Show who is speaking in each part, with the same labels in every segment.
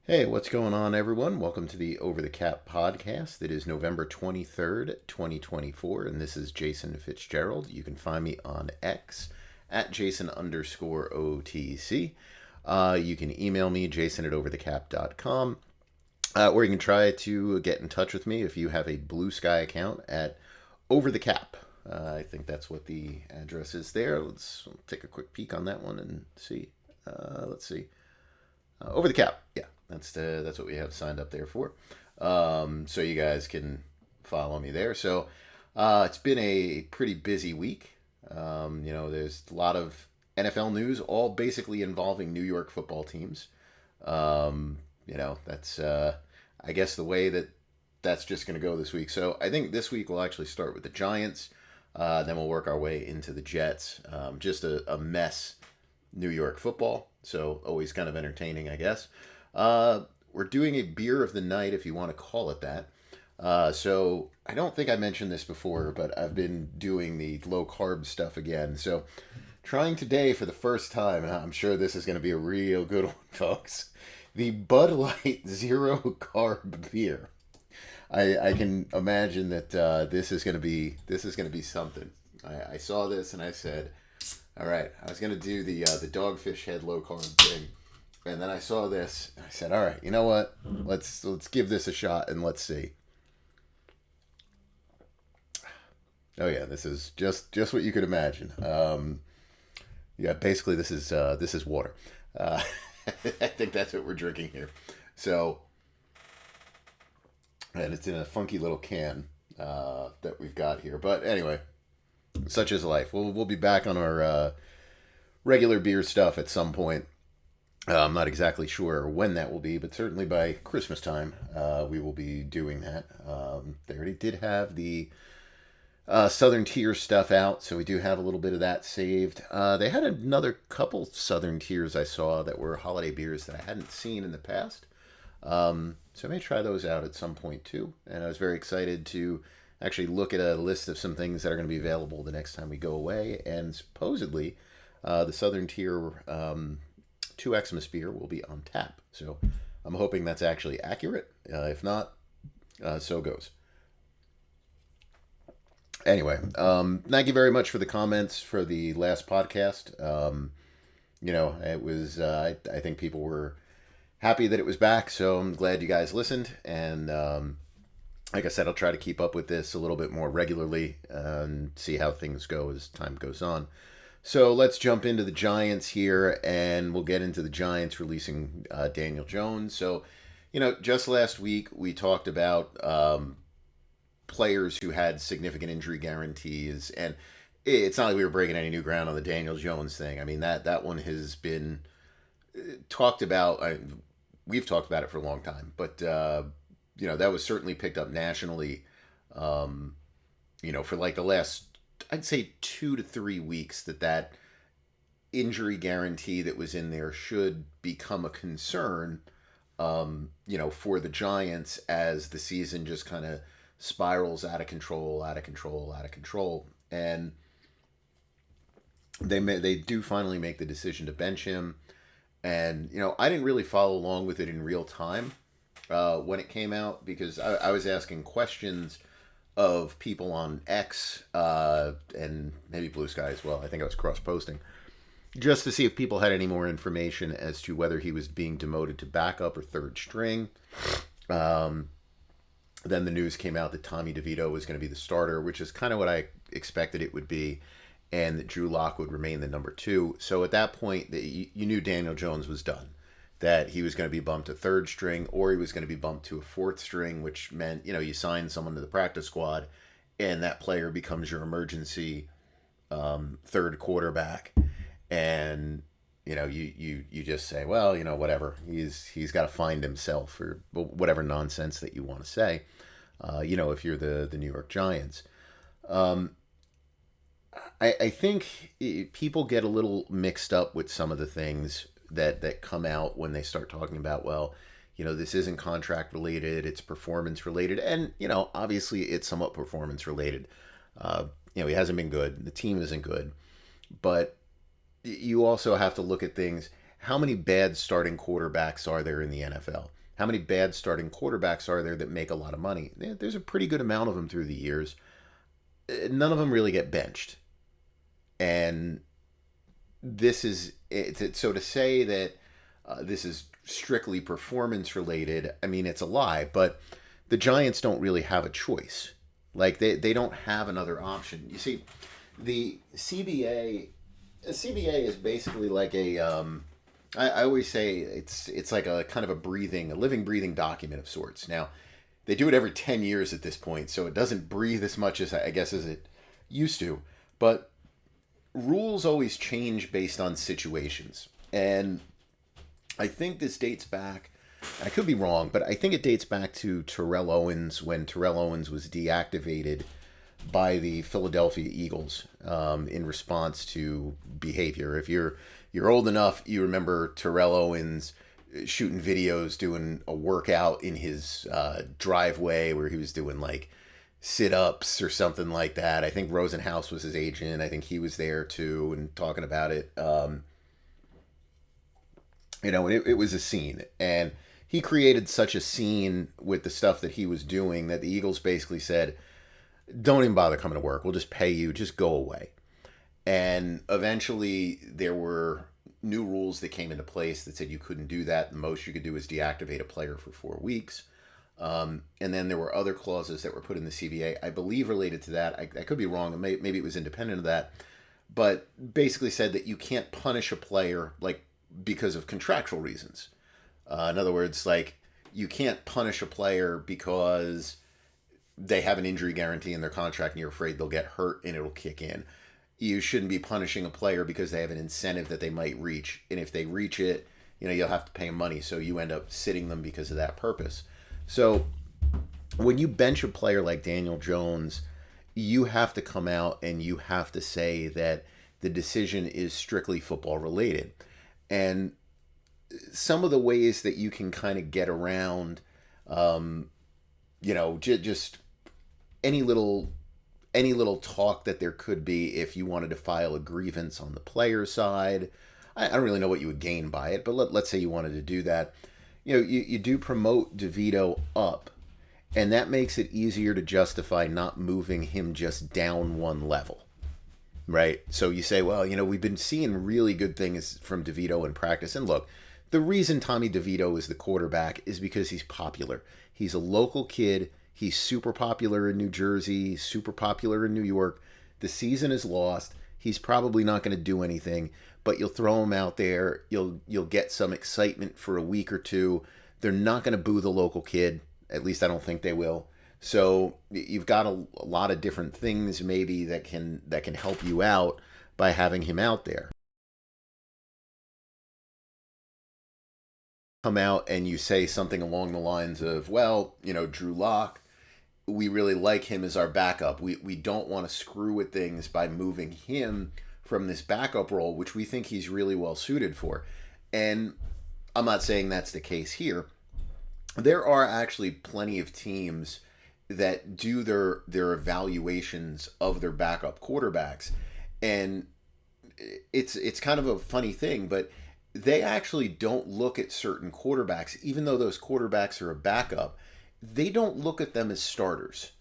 Speaker 1: Hey, what's going on, everyone? Welcome to the Over the Cap podcast. It is November 23rd, 2024, and this is Jason Fitzgerald. You can find me on X at Jason underscore OTC. You can email me, jason at overthecap.com, or you can try to get in touch with me if you have a Blue Sky account at Over the Cap. I think that's what the address is there. Let's take a quick peek on that one and see. Let's see. Over the Cap. Yeah, that's what we have signed up there for. So you guys can follow me there. So it's been a pretty busy week. There's a lot of NFL news, all basically involving New York football teams. That's I guess the way that's just going to go this week. So I think this week we'll actually start with the Giants. Then we'll work our way into the Jets. Just a mess New York football. So always kind of entertaining, I guess. We're doing a beer of the night, if you want to call it that. So I don't think I mentioned this before, but I've been doing the low carb stuff again. So trying today for the first time, and I'm sure this is going to be a real good one, folks. The Bud Light Zero Carb beer. I can imagine that this is going to be something. I saw this and I said, all right, I was gonna do the Dogfish Head low carb thing, and then I saw this. And I said, all right, you know what? Let's give this a shot and let's see. Oh yeah, this is just what you could imagine. Yeah, basically this is water. I think that's what we're drinking here. So, and it's in a funky little can that we've got here. But anyway. Such is life. We'll be back on our regular beer stuff at some point. I'm not exactly sure when that will be, but certainly by Christmas time, we will be doing that. They already did have the Southern Tier stuff out, so we do have a little bit of that saved. They had another couple Southern Tiers I saw that were holiday beers that I hadn't seen in the past. So I may try those out at some point too. And I was very excited to actually look at a list of some things that are going to be available the next time we go away. And supposedly, the Southern Tier 2 Xmas beer will be on tap. So I'm hoping that's actually accurate. If not, so goes. Anyway, thank you very much for the comments for the last podcast. It was, I think people were happy that it was back. So I'm glad you guys listened. And, like I said, I'll try to keep up with this a little bit more regularly and see how things go as time goes on. So let's jump into the Giants here, and we'll get into the Giants releasing Daniel Jones. So, just last week we talked about players who had significant injury guarantees, and it's not like we were breaking any new ground on the Daniel Jones thing. I mean, that one has been talked about. We've talked about it for a long time, but that was certainly picked up nationally, for like the last, I'd say 2 to 3 weeks that injury guarantee that was in there should become a concern, for the Giants as the season just kind of spirals out of control. And they do finally make the decision to bench him. And, I didn't really follow along with it in real time when it came out, because I was asking questions of people on X and maybe Blue Sky as well. I think I was cross-posting, just to see if people had any more information as to whether he was being demoted to backup or third string. Then the news came out that Tommy DeVito was going to be the starter, which is kind of what I expected it would be, and that Drew Lock would remain the number 2. So at that point, you knew Daniel Jones was done, that he was going to be bumped to third string, or he was going to be bumped to a fourth string, which meant, you sign someone to the practice squad and that player becomes your emergency third quarterback. And, you just say, well, whatever, he's got to find himself, or whatever nonsense that you want to say, if you're the New York Giants. I think people get a little mixed up with some of the things that come out when they start talking about, well, this isn't contract related, it's performance related. And, obviously it's somewhat performance related. He hasn't been good. The team isn't good. But you also have to look at things. how many bad starting quarterbacks are there in the NFL? How many bad starting quarterbacks are there that make a lot of money? There's a pretty good amount of them through the years. None of them really get benched. And this is it. So to say that this is strictly performance related, I mean, it's a lie, but the Giants don't really have a choice. Like, they don't have another option. You see, the CBA is basically like I always say it's like a kind of a living, breathing document of sorts. Now, they do it every 10 years at this point, so it doesn't breathe as much as I guess as it used to. But rules always change based on situations. And I think this dates back, I could be wrong, but I think it dates back to Terrell Owens, when Terrell Owens was deactivated by the Philadelphia Eagles in response to behavior. If you're old enough, you remember Terrell Owens shooting videos doing a workout in his driveway where he was doing like sit-ups or something like that. I think Rosenhaus was his agent. I think he was there too and talking about it. And it was a scene. And he created such a scene with the stuff that he was doing that the Eagles basically said, don't even bother coming to work. We'll just pay you. Just go away. And eventually there were new rules that came into place that said you couldn't do that. The most you could do is deactivate a player for 4 weeks. And then there were other clauses that were put in the CBA, I believe related to that. I could be wrong. Maybe it was independent of that. But basically said that you can't punish a player like because of contractual reasons. In other words, like, you can't punish a player because they have an injury guarantee in their contract and you're afraid they'll get hurt and it'll kick in. You shouldn't be punishing a player because they have an incentive that they might reach. And if they reach it, you'll have to pay them money. So you end up sitting them because of that purpose. So when you bench a player like Daniel Jones, you have to come out and you have to say that the decision is strictly football related. And some of the ways that you can kind of get around, just any little talk that there could be if you wanted to file a grievance on the player side. I don't really know what you would gain by it, but let's say you wanted to do that. You do promote DeVito up, and that makes it easier to justify not moving him just down one level. Right? So you say, well, we've been seeing really good things from DeVito in practice. And look, the reason Tommy DeVito is the quarterback is because he's popular. He's a local kid. He's super popular in New Jersey. He's super popular in New York. The season is lost. He's probably not going to do anything, but you'll throw him out there. You'll get some excitement for a week or two. They're not going to boo the local kid. At least I don't think they will. So you've got a lot of different things maybe that can help you out by having him out there. Come out and you say something along the lines of, well, Drew Lock, we really like him as our backup. We don't want to screw with things by moving him from this backup role, which we think he's really well suited for. And I'm not saying that's the case here. There are actually plenty of teams that do their evaluations of their backup quarterbacks, and it's kind of a funny thing, but they actually don't look at certain quarterbacks, even though those quarterbacks are a backup. They don't look at them as starters.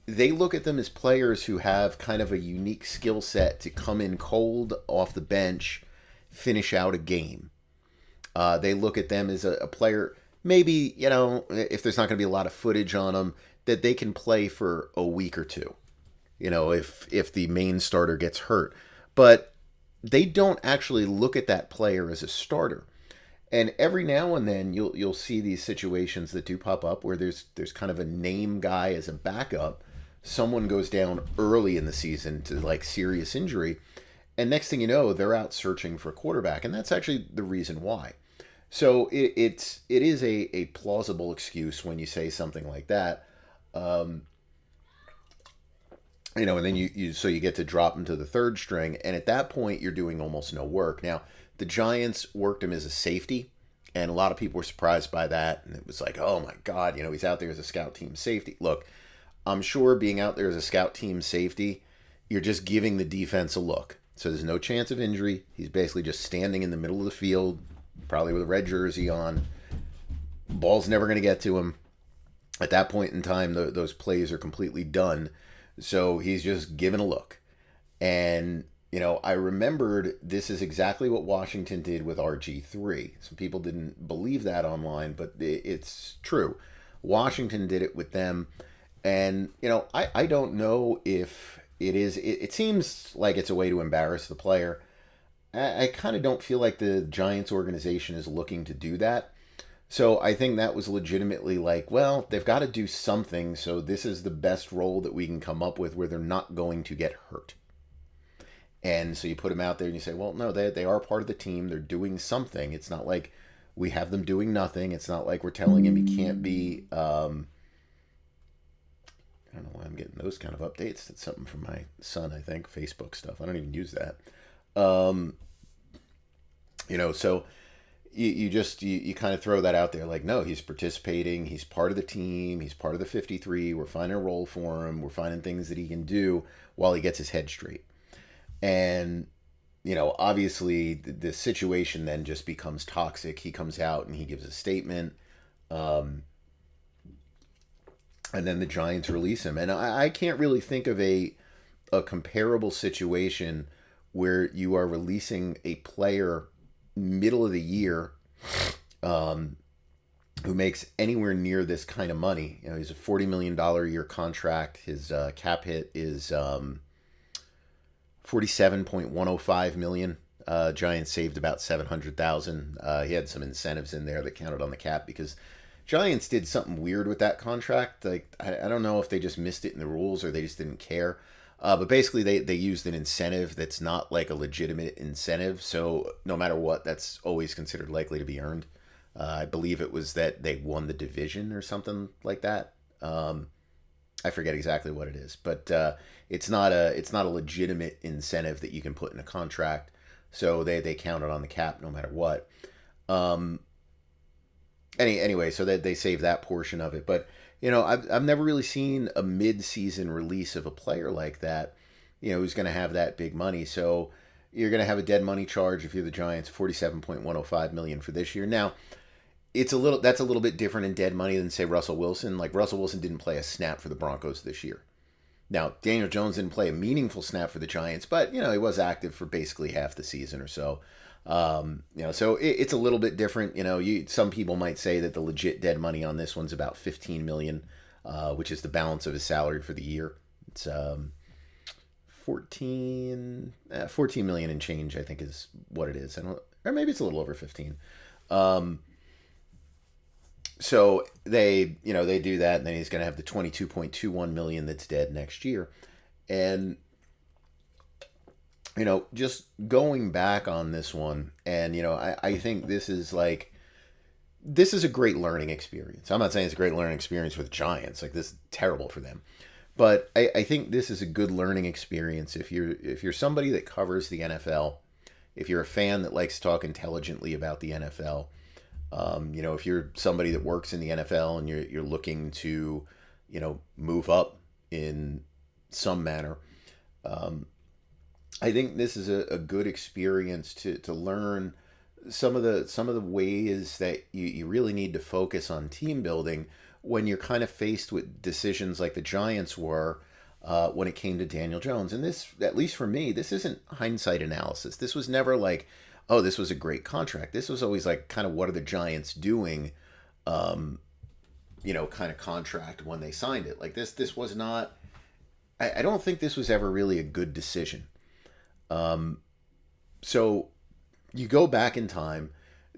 Speaker 1: They look at them as players who have kind of a unique skill set to come in cold off the bench, finish out a game. They look at them as a player, maybe, if there's not going to be a lot of footage on them, that they can play for a week or two, if the main starter gets hurt. But they don't actually look at that player as a starter. And every now and then you'll see these situations that do pop up where there's kind of a name guy as a backup. Someone goes down early in the season to like serious injury, and next thing you know, they're out searching for a quarterback, and that's actually the reason why. So it is a plausible excuse when you say something like that. And then you get to drop him to the third string, and at that point you're doing almost no work. Now, the Giants worked him as a safety, and a lot of people were surprised by that, and it was like, oh my God, he's out there as a scout team safety. Look, I'm sure being out there as a scout team safety, you're just giving the defense a look. So there's no chance of injury. He's basically just standing in the middle of the field, probably with a red jersey on. Ball's never going to get to him. At that point in time, those plays are completely done. So he's just given a look. And, I remembered this is exactly what Washington did with RG3. Some people didn't believe that online, but it's true. Washington did it with them. And, I don't know if it is. It seems like it's a way to embarrass the player. I kind of don't feel like the Giants organization is looking to do that. So I think that was legitimately like, well, they've got to do something. So this is the best role that we can come up with where they're not going to get hurt. And so you put them out there and you say, well, no, they are part of the team. They're doing something. It's not like we have them doing nothing. It's not like we're telling him he can't be. I don't know why I'm getting those kind of updates. It's something from my son, I think. Facebook stuff. I don't even use that. So you kind of throw that out there like, no, he's participating. He's part of the team. He's part of the 53. We're finding a role for him. We're finding things that he can do while he gets his head straight. And, obviously the situation then just becomes toxic. He comes out and he gives a statement. And then the Giants release him. And I can't really think of a comparable situation where you are releasing a player middle of the year who makes anywhere near this kind of money. He's a $40 million a year contract. His cap hit is $47.105 million. Giants saved about $700,000. He had some incentives in there that counted on the cap because Giants did something weird with that contract. Like I don't know if they just missed it in the rules or they just didn't care. But basically they used an incentive that's not like a legitimate incentive. So no matter what, that's always considered likely to be earned. I believe it was that they won the division or something like that. I forget exactly what it is, but it's not a legitimate incentive that you can put in a contract. So they counted on the cap no matter what. Anyway, so they save that portion of it. But I've never really seen a mid-season release of a player like that. Who's going to have that big money. So you're going to have a dead money charge if you're the Giants, $47.105 million for this year. Now, that's a little bit different in dead money than say Russell Wilson. Like Russell Wilson didn't play a snap for the Broncos this year. Now, Daniel Jones didn't play a meaningful snap for the Giants, but he was active for basically half the season or so. So it's a little bit different. Some people might say that the legit dead money on this one's about $15 million, which is the balance of his salary for the year. It's 14 million and change, I think is what it is. Or maybe it's a little over 15. So they do that, and then he's going to have the 22.21 million that's dead next year. And just going back on this one, and I think this is a great learning experience. I'm not saying it's a great learning experience for the Giants. Like, this is terrible for them. But I think this is a good learning experience if you're somebody that covers the NFL, if you're a fan that likes to talk intelligently about the NFL. If you're somebody that works in the NFL and you're looking to, move up in some manner, I think this is a good experience to learn some of the ways that you really need to focus on team building when you're kind of faced with decisions like the Giants were when it came to Daniel Jones. And this, at least for me, this isn't hindsight analysis. This was never like, oh, this was a great contract. This was always like kind of what are the Giants doing, kind of contract when they signed it. Like this was not, I don't think this was ever really a good decision. So you go back in time,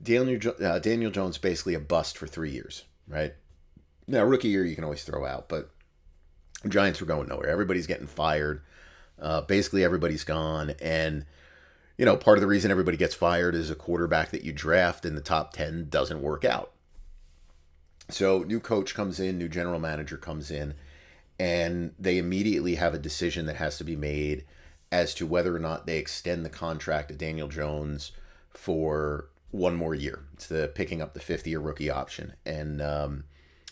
Speaker 1: Daniel Jones basically a bust for 3 years, right? Now, rookie year you can always throw out, but the Giants were going nowhere. Everybody's getting fired. Basically everybody's gone. And part of the reason everybody gets fired is a quarterback that you draft in the top 10 doesn't work out. So new coach comes in, new general manager comes in, and they immediately have a decision that has to be made as to whether or not they extend the contract of Daniel Jones for one more year. It's the picking up the 5th-year rookie option. And let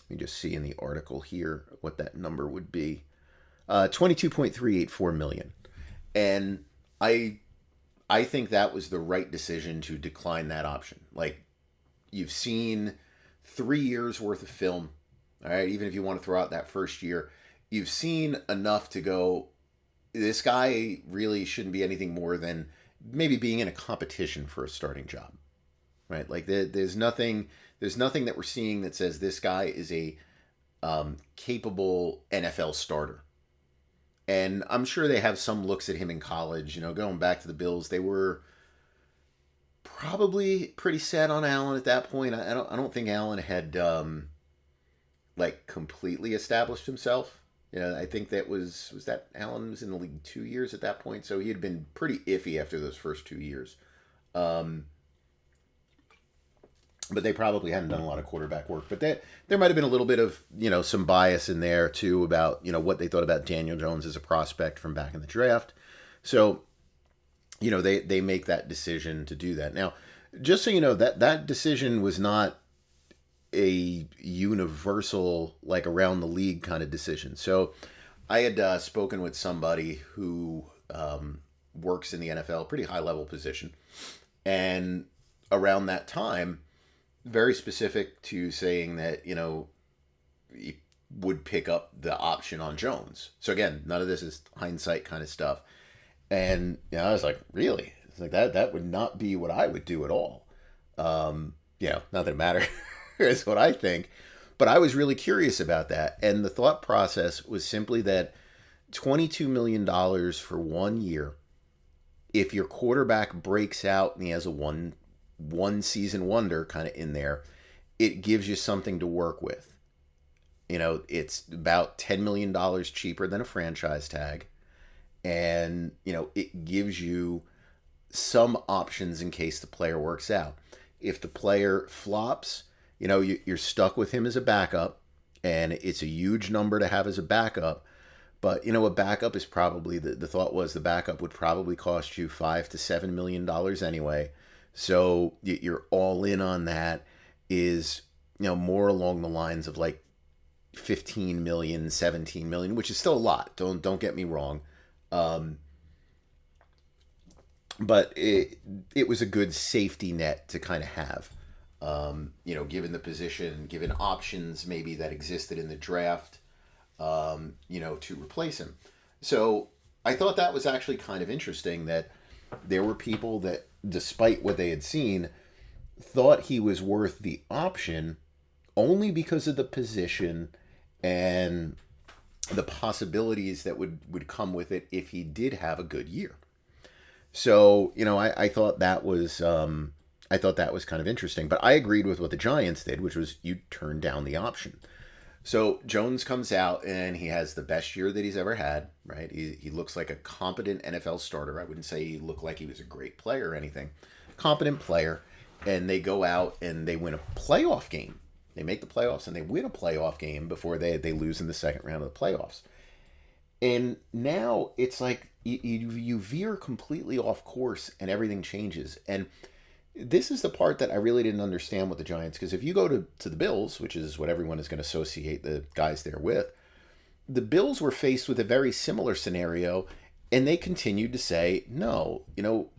Speaker 1: me just see in the article here what that number would be. $22.384 million. And I I think that was the right decision to decline that option. Like, you've seen 3 years worth of film, all right? Even if you want to throw out that first year, you've seen enough to go, this guy really shouldn't be anything more than maybe being in a competition for a starting job, right? Like, there's nothing that we're seeing that says this guy is a capable NFL starter. And I'm sure they have some looks at him in college. Going back to the Bills, they were probably pretty set on Allen at that point. I don't think Allen had like completely established himself. I think that was that Allen was in the league 2 years at that point, so he had been pretty iffy after those first 2 years. But they probably hadn't done a lot of quarterback work. But there might have been a little bit of, some bias in there too about, what they thought about Daniel Jones as a prospect from back in the draft. So, they make that decision to do that. Now, just so you know, that decision was not a universal, like, around the league kind of decision. So I had spoken with somebody who works in the NFL, pretty high level position. And around that time, very specific to saying that, he would pick up the option on Jones. So again, none of this is hindsight kind of stuff. And I was like, really? It's like that would not be what I would do at all. Not that it matters is what I think. But I was really curious about that. And the thought process was simply that $22 million for 1 year, if your quarterback breaks out and he has a one season wonder kind of in there, it gives you something to work with. It's about $10 million cheaper than a franchise tag. And, it gives you some options in case the player works out. If the player flops, you're stuck with him as a backup, and it's a huge number to have as a backup. But, a backup is probably, the thought was the backup would probably cost you $5 to $7 million anyway. So you're all in on that is, more along the lines of like 15 million, 17 million, which is still a lot. Don't get me wrong. But it was a good safety net to kind of have, given the position, given options maybe that existed in the draft, to replace him. So I thought that was actually kind of interesting that there were people that, despite what they had seen, thought he was worth the option only because of the position and the possibilities that would come with it if he did have a good year. So, I thought that was kind of interesting. But I agreed with what the Giants did, which was you turn down the option. So Jones comes out and he has the best year that he's ever had, right? He looks like a competent NFL starter. I wouldn't say he looked like he was a great player or anything. Competent player. And they go out and they win a playoff game. They make the playoffs and they win a playoff game before they lose in the second round of the playoffs. And now it's like you veer completely off course and everything changes. And this is the part that I really didn't understand with the Giants, because if you go to the Bills, which is what everyone is going to associate the guys there with, the Bills were faced with a very similar scenario, and they continued to say, no,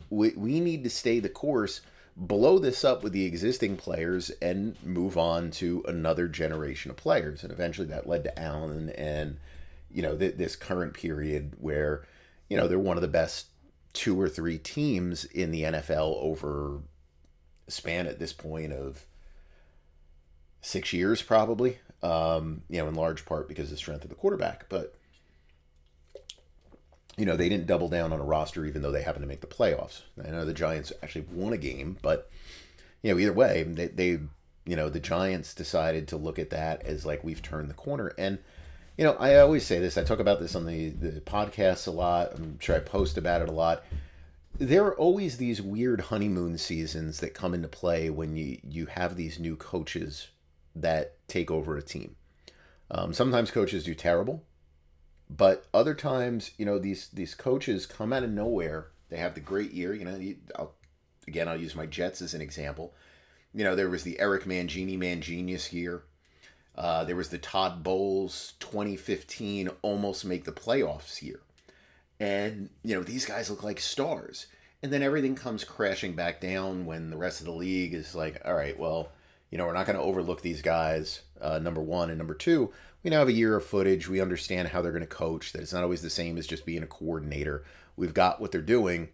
Speaker 1: we need to stay the course, blow this up with the existing players, and move on to another generation of players. And eventually that led to Allen and, this current period where, they're one of the best 2 or 3 teams in the NFL over span at this point of 6 years, probably, in large part because of the strength of the quarterback. But, they didn't double down on a roster even though they happened to make the playoffs. I know the Giants actually won a game, but, either way, they the Giants decided to look at that as like, we've turned the corner. And, I always say this, I talk about this on the podcasts a lot. I'm sure I post about it a lot. There are always these weird honeymoon seasons that come into play when you have these new coaches that take over a team. Sometimes coaches do terrible, but other times, these coaches come out of nowhere. They have the great year. I'll use my Jets as an example. There was the Eric Manginius year. There was the Todd Bowles 2015 almost make the playoffs year. And, these guys look like stars. And then everything comes crashing back down when the rest of the league is like, all right, well, we're not going to overlook these guys, number one. And number two, we now have a year of footage. We understand how they're going to coach, that it's not always the same as just being a coordinator. We've got what they're doing.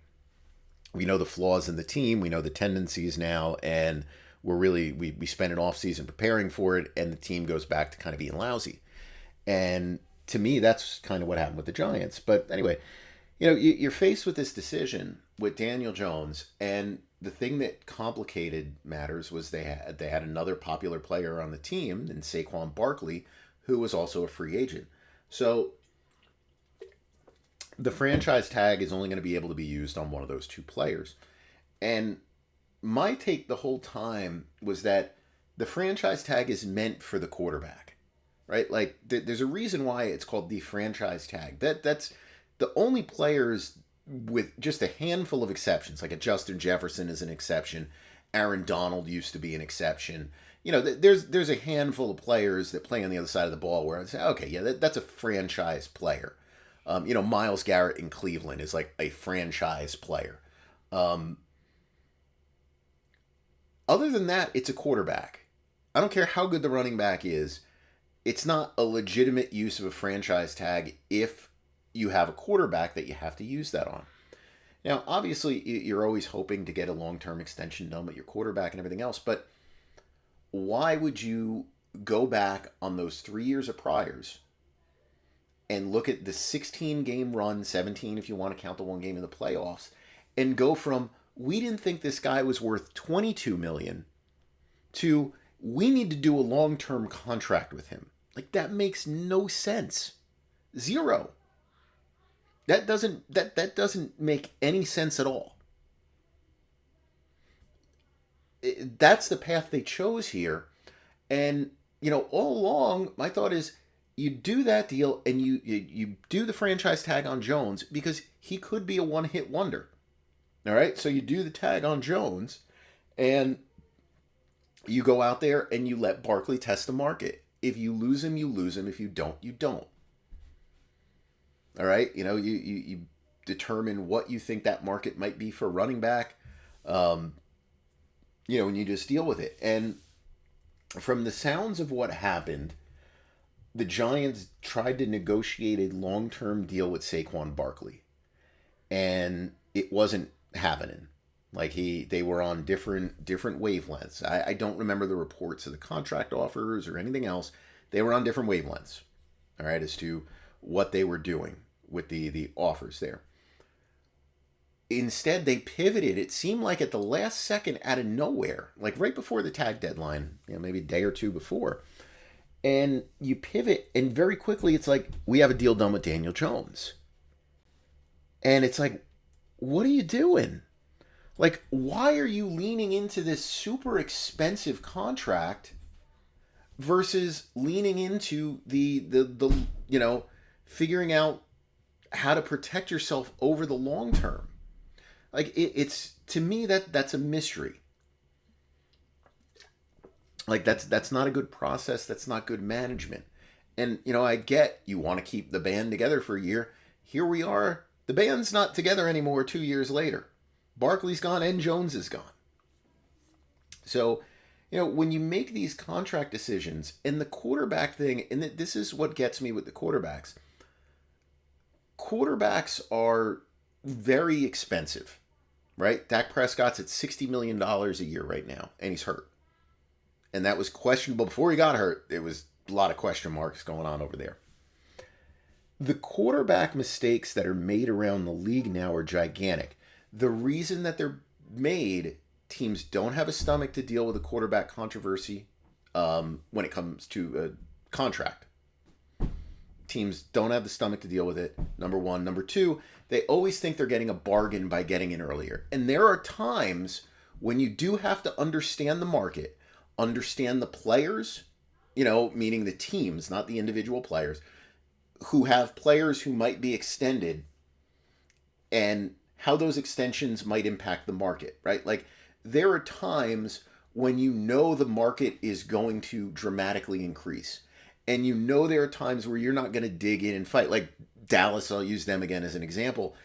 Speaker 1: We know the flaws in the team. We know the tendencies now. And we spend an off season preparing for it. And the team goes back to kind of being lousy. And to me, that's kind of what happened with the Giants. But anyway, you're faced with this decision with Daniel Jones, and the thing that complicated matters was they had another popular player on the team in Saquon Barkley, who was also a free agent. So the franchise tag is only going to be able to be used on one of those two players. And my take the whole time was that the franchise tag is meant for the quarterback, right? Like there's a reason why it's called the franchise tag. That's the only players, with just a handful of exceptions, like a Justin Jefferson is an exception. Aaron Donald used to be an exception. There's a handful of players that play on the other side of the ball where I say, okay, yeah, that's a franchise player. Myles Garrett in Cleveland is like a franchise player. Other than that, it's a quarterback. I don't care how good the running back is. It's not a legitimate use of a franchise tag if you have a quarterback that you have to use that on. Now, obviously, you're always hoping to get a long-term extension done with your quarterback and everything else, but why would you go back on those 3 years of priors and look at the 16-game run, 17 if you want to count the one game in the playoffs, and go from, we didn't think this guy was worth $22 million to, we need to do a long-term contract with him? Like, that makes no sense. Zero. That doesn't make any sense at all. That's the path they chose here. And, all along, my thought is, you do that deal and you do the franchise tag on Jones because he could be a one-hit wonder. All right? So you do the tag on Jones and you go out there and you let Barkley test the market. If you lose him, you lose him. If you don't, you don't. All right, you determine what you think that market might be for running back, and you just deal with it. And from the sounds of what happened, the Giants tried to negotiate a long-term deal with Saquon Barkley, and it wasn't happening. Like they were on different wavelengths. I don't remember the reports of the contract offers or anything else. They were on different wavelengths, all right, as to what they were doing with the offers there. Instead, they pivoted. It seemed like at the last second, out of nowhere, like right before the tag deadline, maybe a day or two before, and you pivot, and very quickly it's like, we have a deal done with Daniel Jones. And it's like, what are you doing? Like, why are you leaning into this super expensive contract versus leaning into the figuring out how to protect yourself over the long term? Like, it's to me, that's a mystery. Like, that's not a good process. That's not good management. And, I get you want to keep the band together for a year. Here we are. The band's not together anymore 2 years later. Barkley's gone and Jones is gone. So, when you make these contract decisions, and the quarterback thing, and this is what gets me with the quarterbacks. Quarterbacks are very expensive, right? Dak Prescott's at $60 million a year right now, and he's hurt. And that was questionable before he got hurt. There was a lot of question marks going on over there. The quarterback mistakes that are made around the league now are gigantic. The reason that they're made, teams don't have a stomach to deal with a quarterback controversy when it comes to a contract. Teams don't have the stomach to deal with it, number one. Number two, they always think they're getting a bargain by getting in earlier. And there are times when you do have to understand the market, understand the players, meaning the teams, not the individual players, who have players who might be extended and how those extensions might impact the market, right? Like, there are times when the market is going to dramatically increase. And there are times where you're not going to dig in and fight. Like Dallas, I'll use them again as an example.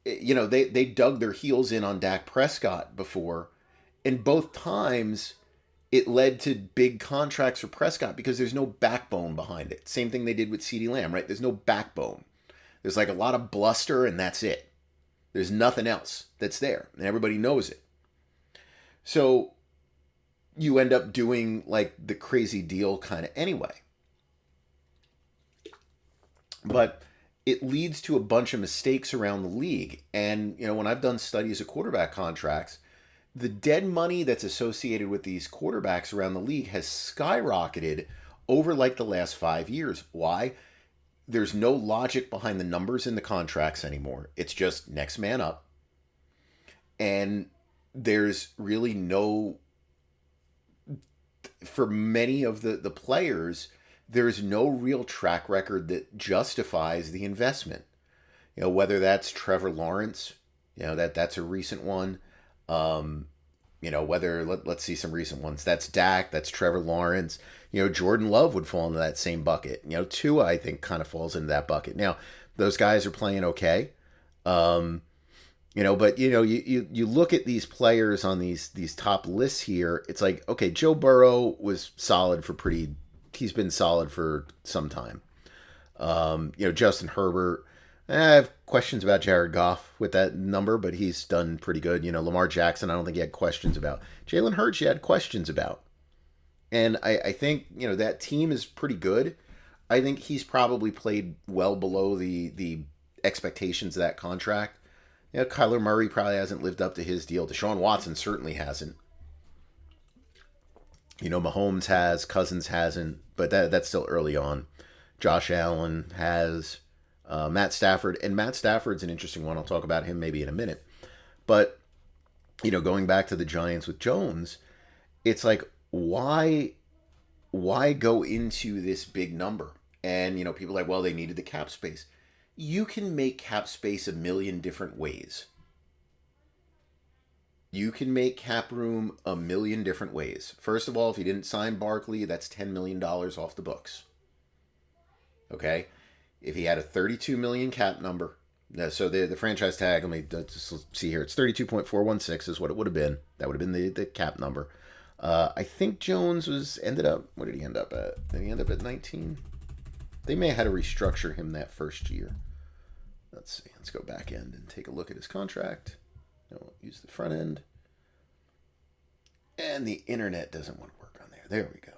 Speaker 1: they dug their heels in on Dak Prescott before, and both times it led to big contracts for Prescott because there's no backbone behind it. Same thing they did with CeeDee Lamb, right? There's no backbone. There's like a lot of bluster, and that's it. There's nothing else that's there, and everybody knows it. So you end up doing like the crazy deal kind of anyway. But it leads to a bunch of mistakes around the league. And, when I've done studies of quarterback contracts, the dead money that's associated with these quarterbacks around the league has skyrocketed over like the last 5 years. Why? There's no logic behind the numbers in the contracts anymore. It's just next man up. And there's really no, for many of the players, there's no real track record that justifies the investment. Whether that's Trevor Lawrence, that's a recent one. Whether, let's see some recent ones. That's Dak, that's Trevor Lawrence. Jordan Love would fall into that same bucket. Tua, I think, kind of falls into that bucket. Now, those guys are playing okay. But, you look at these players on these top lists here. It's like, okay, Joe Burrow was solid he's been solid for some time. Justin Herbert, I have questions about Jared Goff with that number, but he's done pretty good. Lamar Jackson, I don't think he had questions about. Jalen Hurts, you had questions about. And I think, that team is pretty good. I think he's probably played well below the expectations of that contract. Kyler Murray probably hasn't lived up to his deal. Deshaun Watson certainly hasn't. Mahomes has, Cousins hasn't, but that's still early on. Josh Allen has, Matt Stafford, and Matt Stafford's an interesting one. I'll talk about him maybe in a minute. But, going back to the Giants with Jones, it's like, why go into this big number? And, people are like, well, they needed the cap space. You can make cap space a million different ways. You can make cap room a million different ways. First of all, if you didn't sign Barkley, that's $10 million off the books. Okay? If he had a $32 million cap number, so the franchise tag, let me just see here, it's 32.416 is what it would have been. That would have been the cap number. I think Jones ended up, what did he end up at? Did he end up at 19? They may have had to restructure him that first year. Let's see. Let's go back end and take a look at his contract. No, use the front end. And the internet doesn't want to work on there. There we go.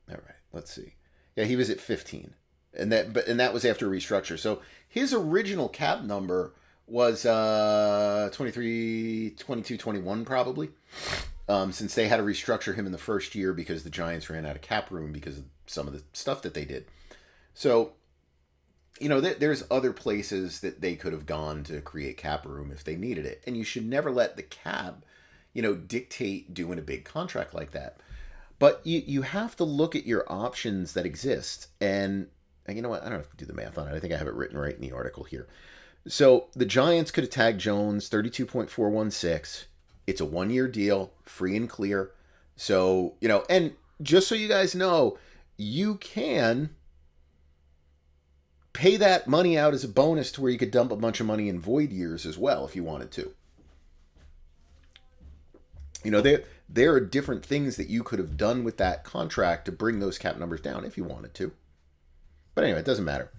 Speaker 1: All right. Let's see. Yeah, he was at 15. And that was after restructure. So his original cap number was 23, 22, 21 probably. Since they had to restructure him in the first year because the Giants ran out of cap room because of some of the stuff that they did. So, there's other places that they could have gone to create cap room if they needed it. And you should never let the cap, dictate doing a big contract like that. But you have to look at your options that exist. And you know what? I don't have to do the math on it. I think I have it written right in the article here. So the Giants could have tagged Jones 32.416. It's a 1-year deal, free and clear. So, and just so you guys know, you can pay that money out as a bonus to where you could dump a bunch of money in void years as well if you wanted to. There are different things that you could have done with that contract to bring those cap numbers down if you wanted to. But anyway, it doesn't matter.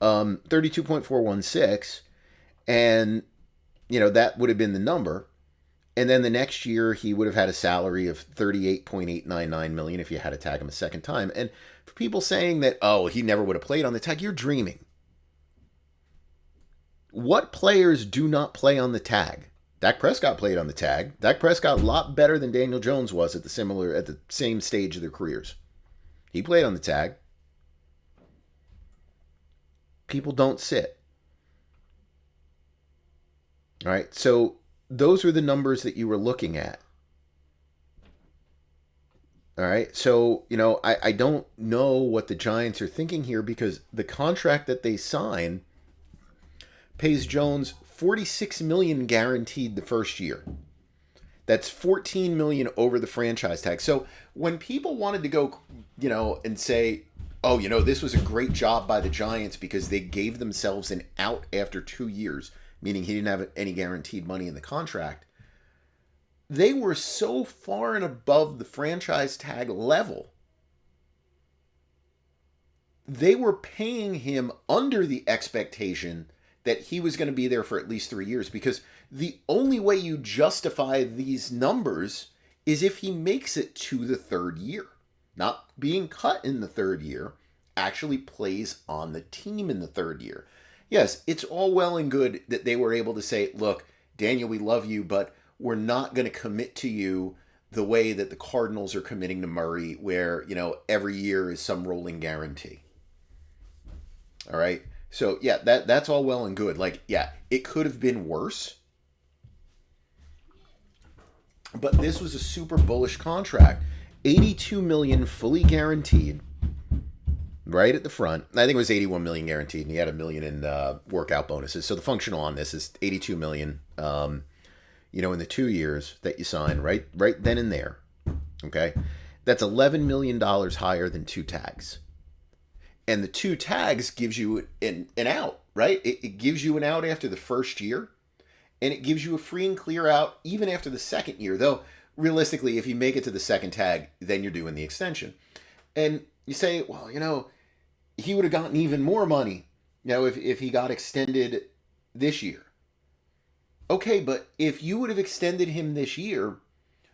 Speaker 1: 32.416, and, that would have been the number. And then the next year, he would have had a salary of $38.899 million if you had to tag him a second time. And for people saying that, oh, he never would have played on the tag, you're dreaming. What players do not play on the tag? Dak Prescott played on the tag. Dak Prescott a lot better than Daniel Jones was at the same stage of their careers. He played on the tag. People don't sit. All right, so those are the numbers that you were looking at. All right, so, I don't know what the Giants are thinking here because the contract that they sign pays Jones $46 million guaranteed the first year. That's $14 million over the franchise tag. So when people wanted to go, and say, oh, this was a great job by the Giants because they gave themselves an out after 2 years, meaning he didn't have any guaranteed money in the contract, they were so far and above the franchise tag level. They were paying him under the expectation that he was going to be there for at least 3 years, because the only way you justify these numbers is if he makes it to the third year. Not being cut in the third year, actually plays on the team in the third year. Yes, it's all well and good that they were able to say, look, Daniel, we love you, but we're not going to commit to you the way that the Cardinals are committing to Murray, where, every year is some rolling guarantee. All right. So yeah, that's all well and good. Like, yeah, it could have been worse, but this was a super bullish contract. $82 million fully guaranteed, right at the front. I think it was $81 million guaranteed, and he had $1 million in workout bonuses. So the functional on this is $82 million. In the 2 years that you sign, right then and there. Okay, that's $11 million higher than 2 tags. And the 2 tags gives you an out, right? It gives you an out after the first year, and it gives you a free and clear out even after the second year. Though, realistically, if you make it to the second tag, then you're doing the extension. And you say, well, he would have gotten even more money, if he got extended this year. Okay, but if you would have extended him this year,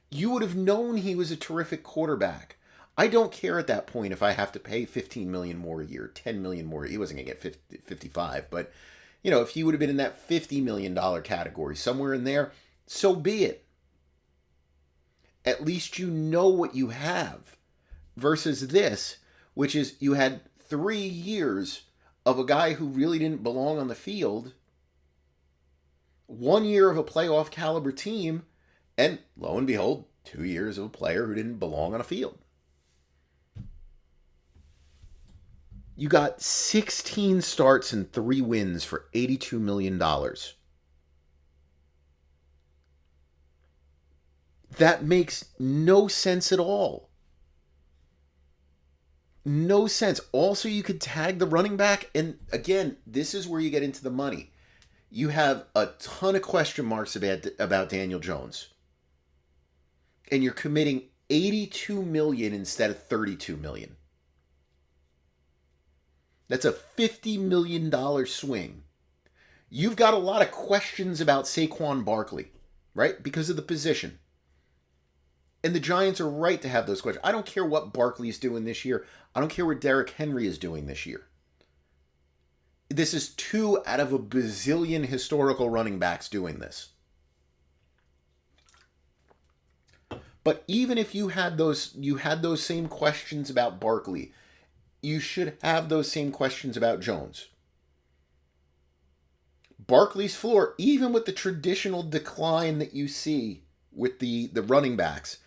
Speaker 1: you would have known he was a terrific quarterback. I don't care at that point if I have to pay $15 million more a year, $10 million more. He wasn't going to get 55, but if he would have been in that $50 million category, somewhere in there, so be it. At least you know what you have, versus this, which is you had 3 years of a guy who really didn't belong on the field, 1 year of a playoff caliber team, and lo and behold, 2 years of a player who didn't belong on a field. You got 16 starts and 3 wins for $82 million. That makes no sense at all. No sense. Also, you could tag the running back, and again, this is where you get into the money. You have a ton of question marks about Daniel Jones. And you're committing $82 million instead of $32 million. That's a $50 million swing. You've got a lot of questions about Saquon Barkley, right? Because of the position. And the Giants are right to have those questions. I don't care what Barkley's doing this year. I don't care what Derrick Henry is doing this year. This is 2 out of a bazillion historical running backs doing this. But even if you had those same questions about Barkley, you should have those same questions about Jones. Barkley's floor, even with the traditional decline that you see with the running backs,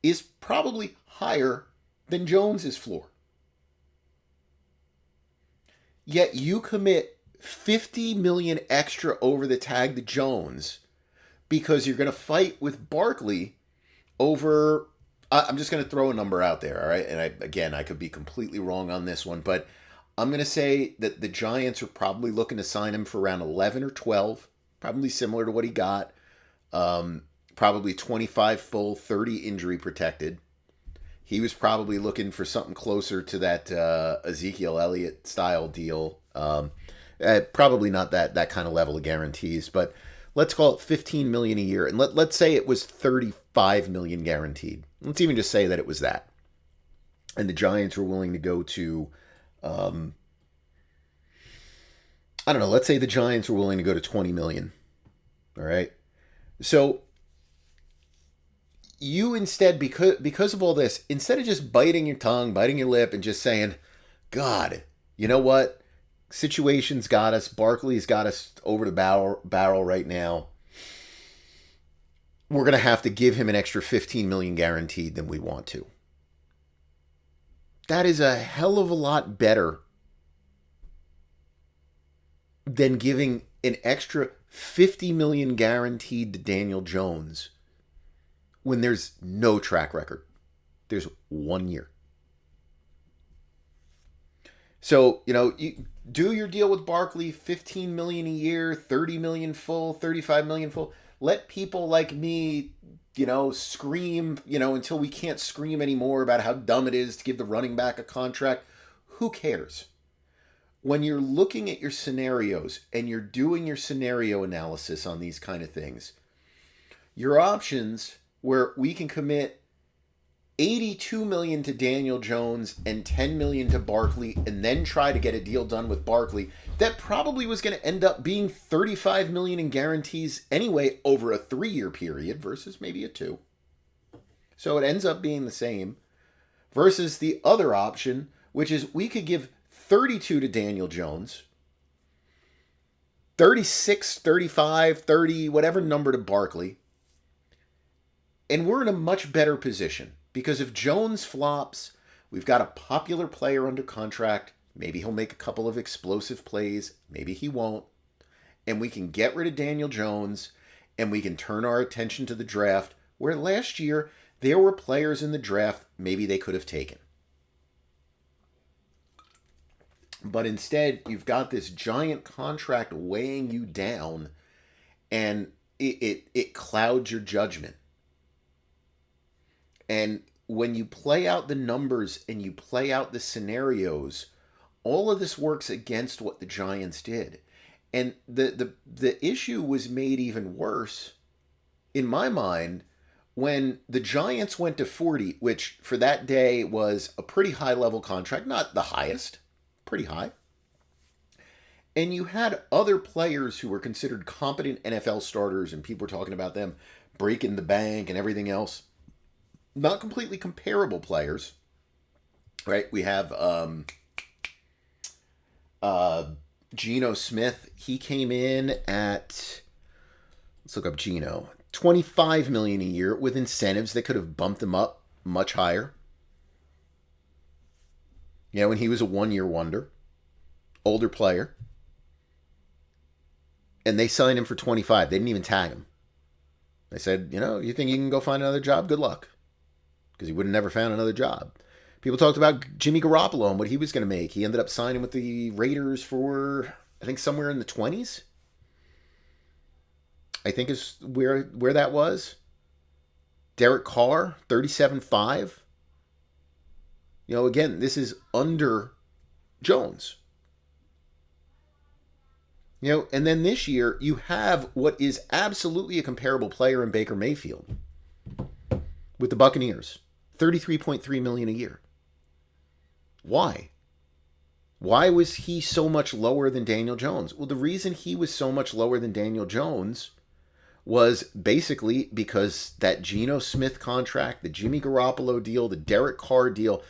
Speaker 1: is probably higher than Jones's floor. Yet you commit $50 million extra over the tag to Jones because you're going to fight with Barkley over... I'm just going to throw a number out there, all right? And I could be completely wrong on this one, but I'm going to say that the Giants are probably looking to sign him for around 11 or 12, probably similar to what he got. Probably 25 full, 30 injury protected. He was probably looking for something closer to that Ezekiel Elliott style deal. Probably not that kind of level of guarantees, but let's call it $15 million a year. And let's say it was $35 million guaranteed. Let's even just say that it was that. And the Giants were willing to go to, I don't know, let's say the Giants were willing to go to $20 million. All right. So you instead, because of all this, instead of just biting your tongue, biting your lip, and just saying, God, you know what? Situation's got us. Barkley's got us over the barrel right now. We're going to have to give him an extra $15 million guaranteed than we want to. That is a hell of a lot better than giving an extra $50 million guaranteed to Daniel Jones when there's no track record. There's 1 year. So, you do your deal with Barkley, 15 million a year, 30 million full, 35 million full. Let people like me, scream, until we can't scream anymore about how dumb it is to give the running back a contract. Who cares? When you're looking at your scenarios and you're doing your scenario analysis on these kind of things, your options where we can commit 82 million to Daniel Jones and 10 million to Barkley and then try to get a deal done with Barkley that probably was going to end up being 35 million in guarantees anyway over a 3-year period versus maybe a 2. So it ends up being the same versus the other option, which is we could give 32 to Daniel Jones, 36, 35, 30, whatever number to Barkley, and we're in a much better position. Because if Jones flops, we've got a popular player under contract. Maybe he'll make a couple of explosive plays. Maybe he won't. And we can get rid of Daniel Jones and we can turn our attention to the draft, where last year there were players in the draft maybe they could have taken. But instead, you've got this giant contract weighing you down, and it clouds your judgment. And when you play out the numbers and you play out the scenarios, all of this works against what the Giants did. And the issue was made even worse, in my mind, when the Giants went to 40, which for that day was a pretty high level contract, not the highest, pretty high. And you had other players who were considered competent NFL starters, and people were talking about them breaking the bank and everything else. Not completely comparable players, right? We have Geno Smith. He came in at, let's look up Geno, $25 million a year with incentives that could have bumped him up much higher. And he was a 1-year wonder, older player, and they signed him for 25. They didn't even tag him. They said, you think you can go find another job? Good luck. Because he would have never found another job. People talked about Jimmy Garoppolo and what he was going to make. He ended up signing with the Raiders for, I think, somewhere in the 20s. I think is where that was. Derek Carr, 37.5. Again, this is under Jones. And then this year, you have what is absolutely a comparable player in Baker Mayfield with the Buccaneers. $33.3 million a year. Why? Why was he so much lower than Daniel Jones? Well, the reason he was so much lower than Daniel Jones was basically because that Geno Smith contract, the Jimmy Garoppolo deal, the Derek Carr deal,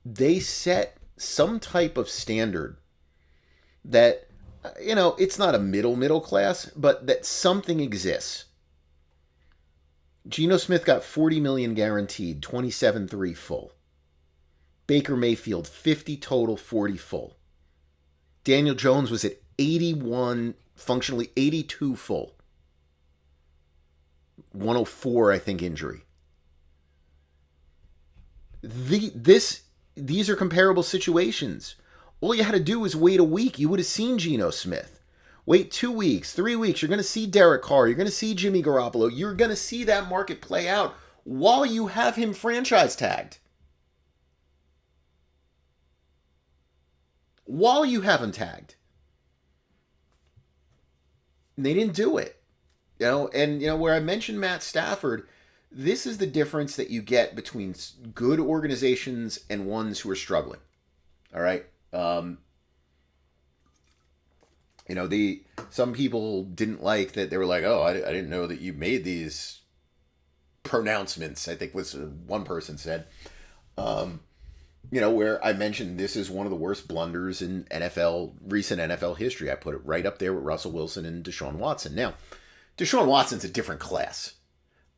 Speaker 1: they set some type of standard that, it's not a middle class, but that something exists. Geno Smith got $40 million guaranteed, 27.3 full. Baker Mayfield, 50 total, 40 full. Daniel Jones was at 81, functionally 82 full. 104, I think, injury. These are comparable situations. All you had to do was wait a week. You would have seen Geno Smith. Wait 2 weeks, 3 weeks. You're going to see Derek Carr. You're going to see Jimmy Garoppolo. You're going to see that market play out while you have him franchise tagged. While you have him tagged. And they didn't do it. Where I mentioned Matt Stafford, this is the difference that you get between good organizations and ones who are struggling. All right? Some people didn't like that. They were like, oh, I didn't know that you made these pronouncements, I think was one person said. Where I mentioned this is one of the worst blunders in recent NFL history. I put it right up there with Russell Wilson and Deshaun Watson. Now, Deshaun Watson's a different class,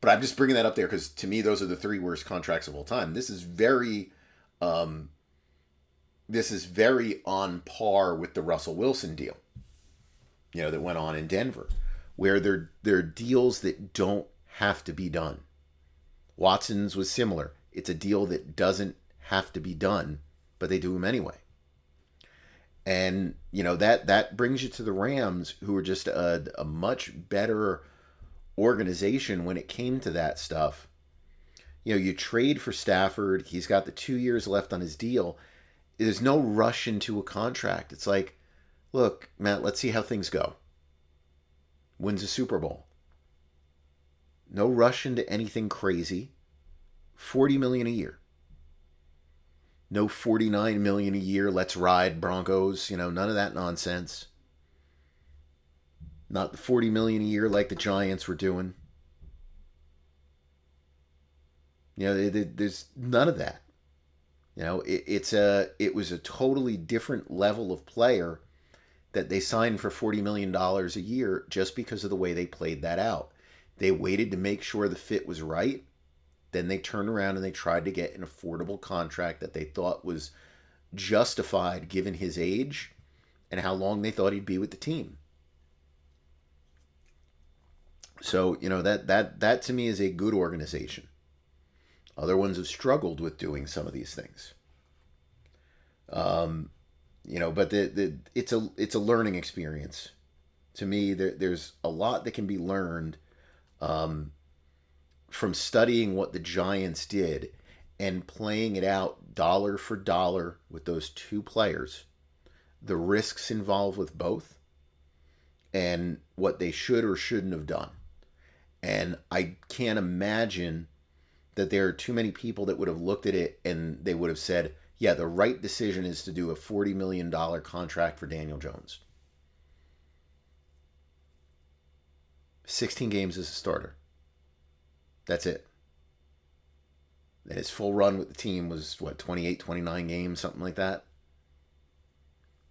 Speaker 1: but I'm just bringing that up there because to me, those are the 3 worst contracts of all time. This is very on par with the Russell Wilson deal, that went on in Denver, where they're deals that don't have to be done. Watson's was similar. It's a deal that doesn't have to be done, but they do them anyway. And, that brings you to the Rams, who are just a much better organization when it came to that stuff. You trade for Stafford. He's got the 2 years left on his deal. There's no rush into a contract. It's like, look, Matt, let's see how things go. Wins a Super Bowl. No rush into anything crazy. $40 million a year. No $49 million a year. Let's ride Broncos. None of that nonsense. Not the $40 million a year like the Giants were doing. There's none of that. It was a totally different level of player that they signed for $40 million a year just because of the way they played that out. They waited to make sure the fit was right. Then they turned around and they tried to get an affordable contract that they thought was justified given his age and how long they thought he'd be with the team. So, that to me is a good organization. Other ones have struggled with doing some of these things. But it's a learning experience. To me, there's a lot that can be learned from studying what the Giants did and playing it out dollar for dollar with those two players, the risks involved with both, and what they should or shouldn't have done. And I can't imagine that there are too many people that would have looked at it and they would have said, yeah, the right decision is to do a $40 million contract for Daniel Jones. 16 games as a starter. That's it. And his full run with the team was, 28, 29 games, something like that.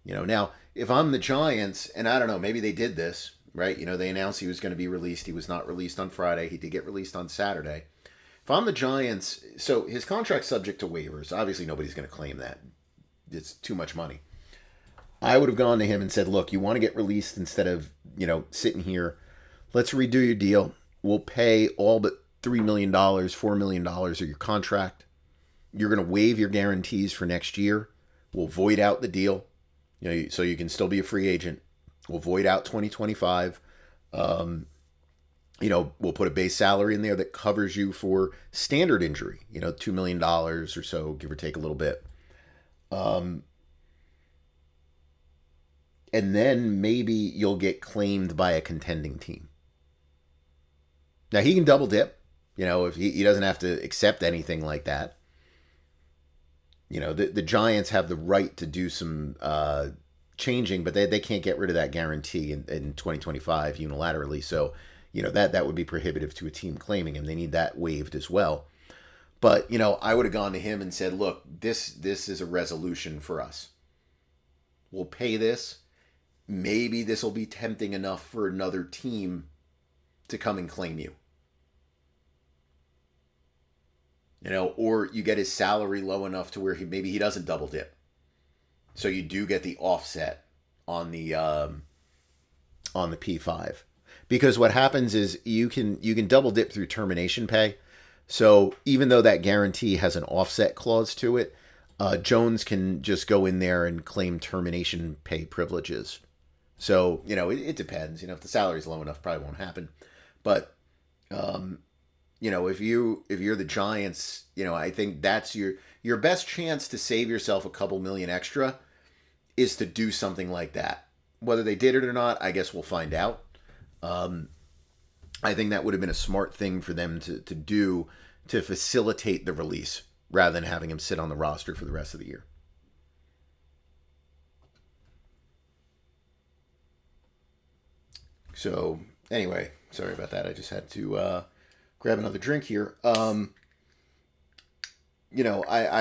Speaker 1: Now, if I'm the Giants, and I don't know, maybe they did this, right? They announced he was going to be released. He was not released on Friday. He did get released on Saturday. If I'm the Giants, so his contract's subject to waivers. Obviously, nobody's going to claim that. It's too much money. I would have gone to him and said, look, you want to get released instead of, sitting here. Let's redo your deal. We'll pay all but $3 million, $4 million of your contract. You're going to waive your guarantees for next year. We'll void out the deal, so you can still be a free agent. We'll void out 2025. We'll put a base salary in there that covers you for standard injury, $2 million or so, give or take a little bit. And then maybe you'll get claimed by a contending team. Now, he can double dip, if he doesn't have to accept anything like that. The Giants have the right to do some changing, but they can't get rid of that guarantee in 2025 unilaterally. So, that would be prohibitive to a team claiming him. They need that waived as well. But, I would have gone to him and said, look, this is a resolution for us. We'll pay this. Maybe this will be tempting enough for another team to come and claim you. Or you get his salary low enough to where maybe he doesn't double dip. So you do get the offset on the P5. Because what happens is you can double dip through termination pay. So even though that guarantee has an offset clause to it, Jones can just go in there and claim termination pay privileges. So, it depends. If the salary's low enough, probably won't happen. But, if you're the Giants, I think that's your best chance to save yourself a couple million extra is to do something like that. Whether they did it or not, I guess we'll find out. I think that would have been a smart thing for them to do to facilitate the release rather than having him sit on the roster for the rest of the year. So, anyway, sorry about that. I just had to grab another drink here. I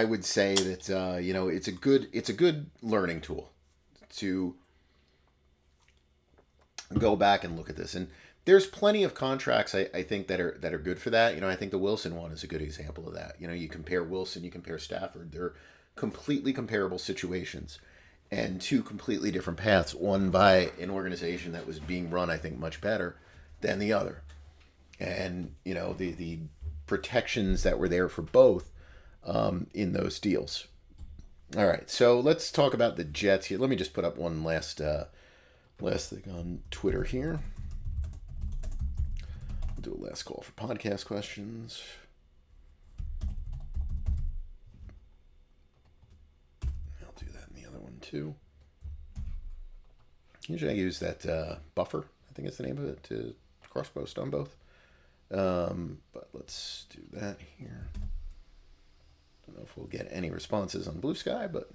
Speaker 1: would say that it's a good learning tool to go back and look at this. And there's plenty of contracts I think that are good for that. I think the Wilson one is a good example of that. You compare Wilson, you compare Stafford. They're completely comparable situations and two completely different paths, one by an organization that was being run, I think, much better than the other. And, the protections that were there for both in those deals. All right, so let's talk about the Jets here. Let me just put up one last thing on Twitter here. We'll do a last call for podcast questions. I'll do that in the other one too. Usually I use that buffer, I think it's the name of it, to cross post on both. But let's do that here. Don't know if we'll get any responses on Blue Sky, but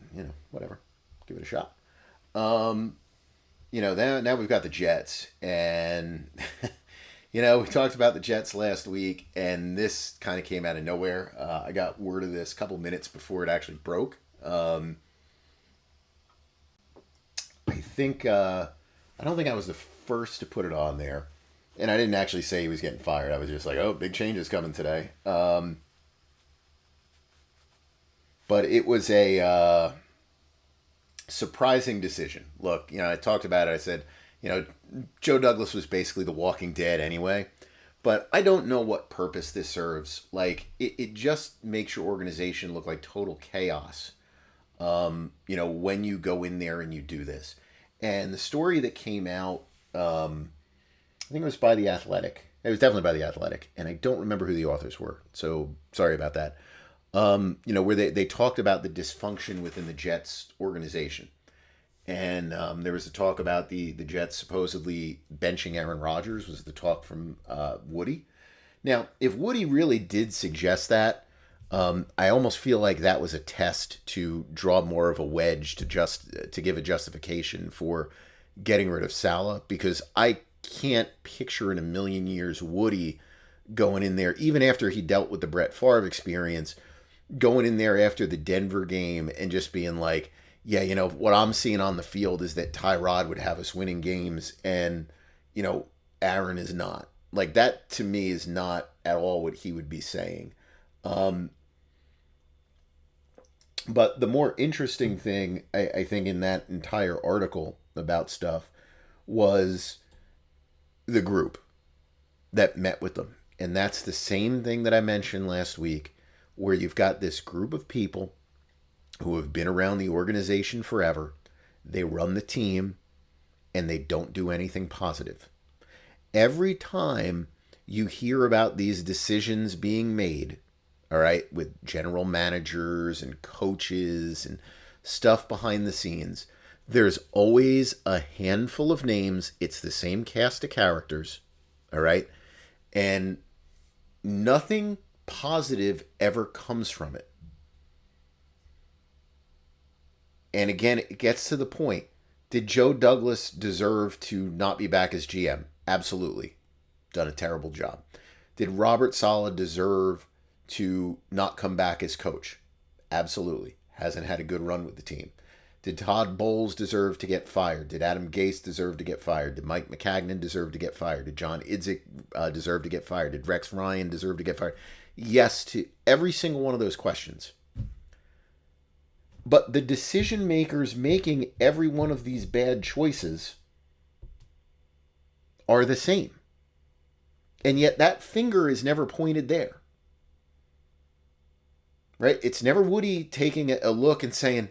Speaker 1: whatever. Give it a shot. Now we've got the Jets, and we talked about the Jets last week, and this kind of came out of nowhere. I got word of this a couple minutes before it actually broke. I don't think I was the first to put it on there, and I didn't actually say he was getting fired. I was just like, "Oh, big changes coming today." But it was a surprising decision. Look, I talked about it. I said, Joe Douglas was basically the Walking Dead anyway. But I don't know what purpose this serves. Like, it just makes your organization look like total chaos. When you go in there and you do this. And the story that came out, I think it was by The Athletic. It was definitely by The Athletic. And I don't remember who the authors were. So sorry about that. Where they talked about the dysfunction within the Jets organization. And there was a talk about the Jets supposedly benching Aaron Rodgers, was the talk from Woody. Now, if Woody really did suggest that, I almost feel like that was a test to draw more of a wedge to give a justification for getting rid of Saleh, because I can't picture in a million years Woody going in there, even after he dealt with the Brett Favre experience, going in there after the Denver game and just being like, yeah, what I'm seeing on the field is that Tyrod would have us winning games and, Aaron is not. Like, that to me is not at all what he would be saying. But the more interesting thing, I think, in that entire article about stuff was the group that met with them. And that's the same thing that I mentioned last week, where you've got this group of people who have been around the organization forever. They run the team, and they don't do anything positive. Every time you hear about these decisions being made, all right, with general managers and coaches and stuff behind the scenes, there's always a handful of names. It's the same cast of characters, all right? And nothing positive ever comes from it. And again, it gets to the point. Did Joe Douglas deserve to not be back as GM? Absolutely. Done a terrible job. Did Robert Saleh deserve to not come back as coach? Absolutely. Hasn't had a good run with the team. Did Todd Bowles deserve to get fired? Did Adam Gase deserve to get fired? Did Mike McCagnon deserve to get fired? Did John Idzik deserve to get fired? Did Rex Ryan deserve to get fired? Yes to every single one of those questions. But the decision makers making every one of these bad choices are the same. And yet that finger is never pointed there. Right? It's never Woody taking a look and saying,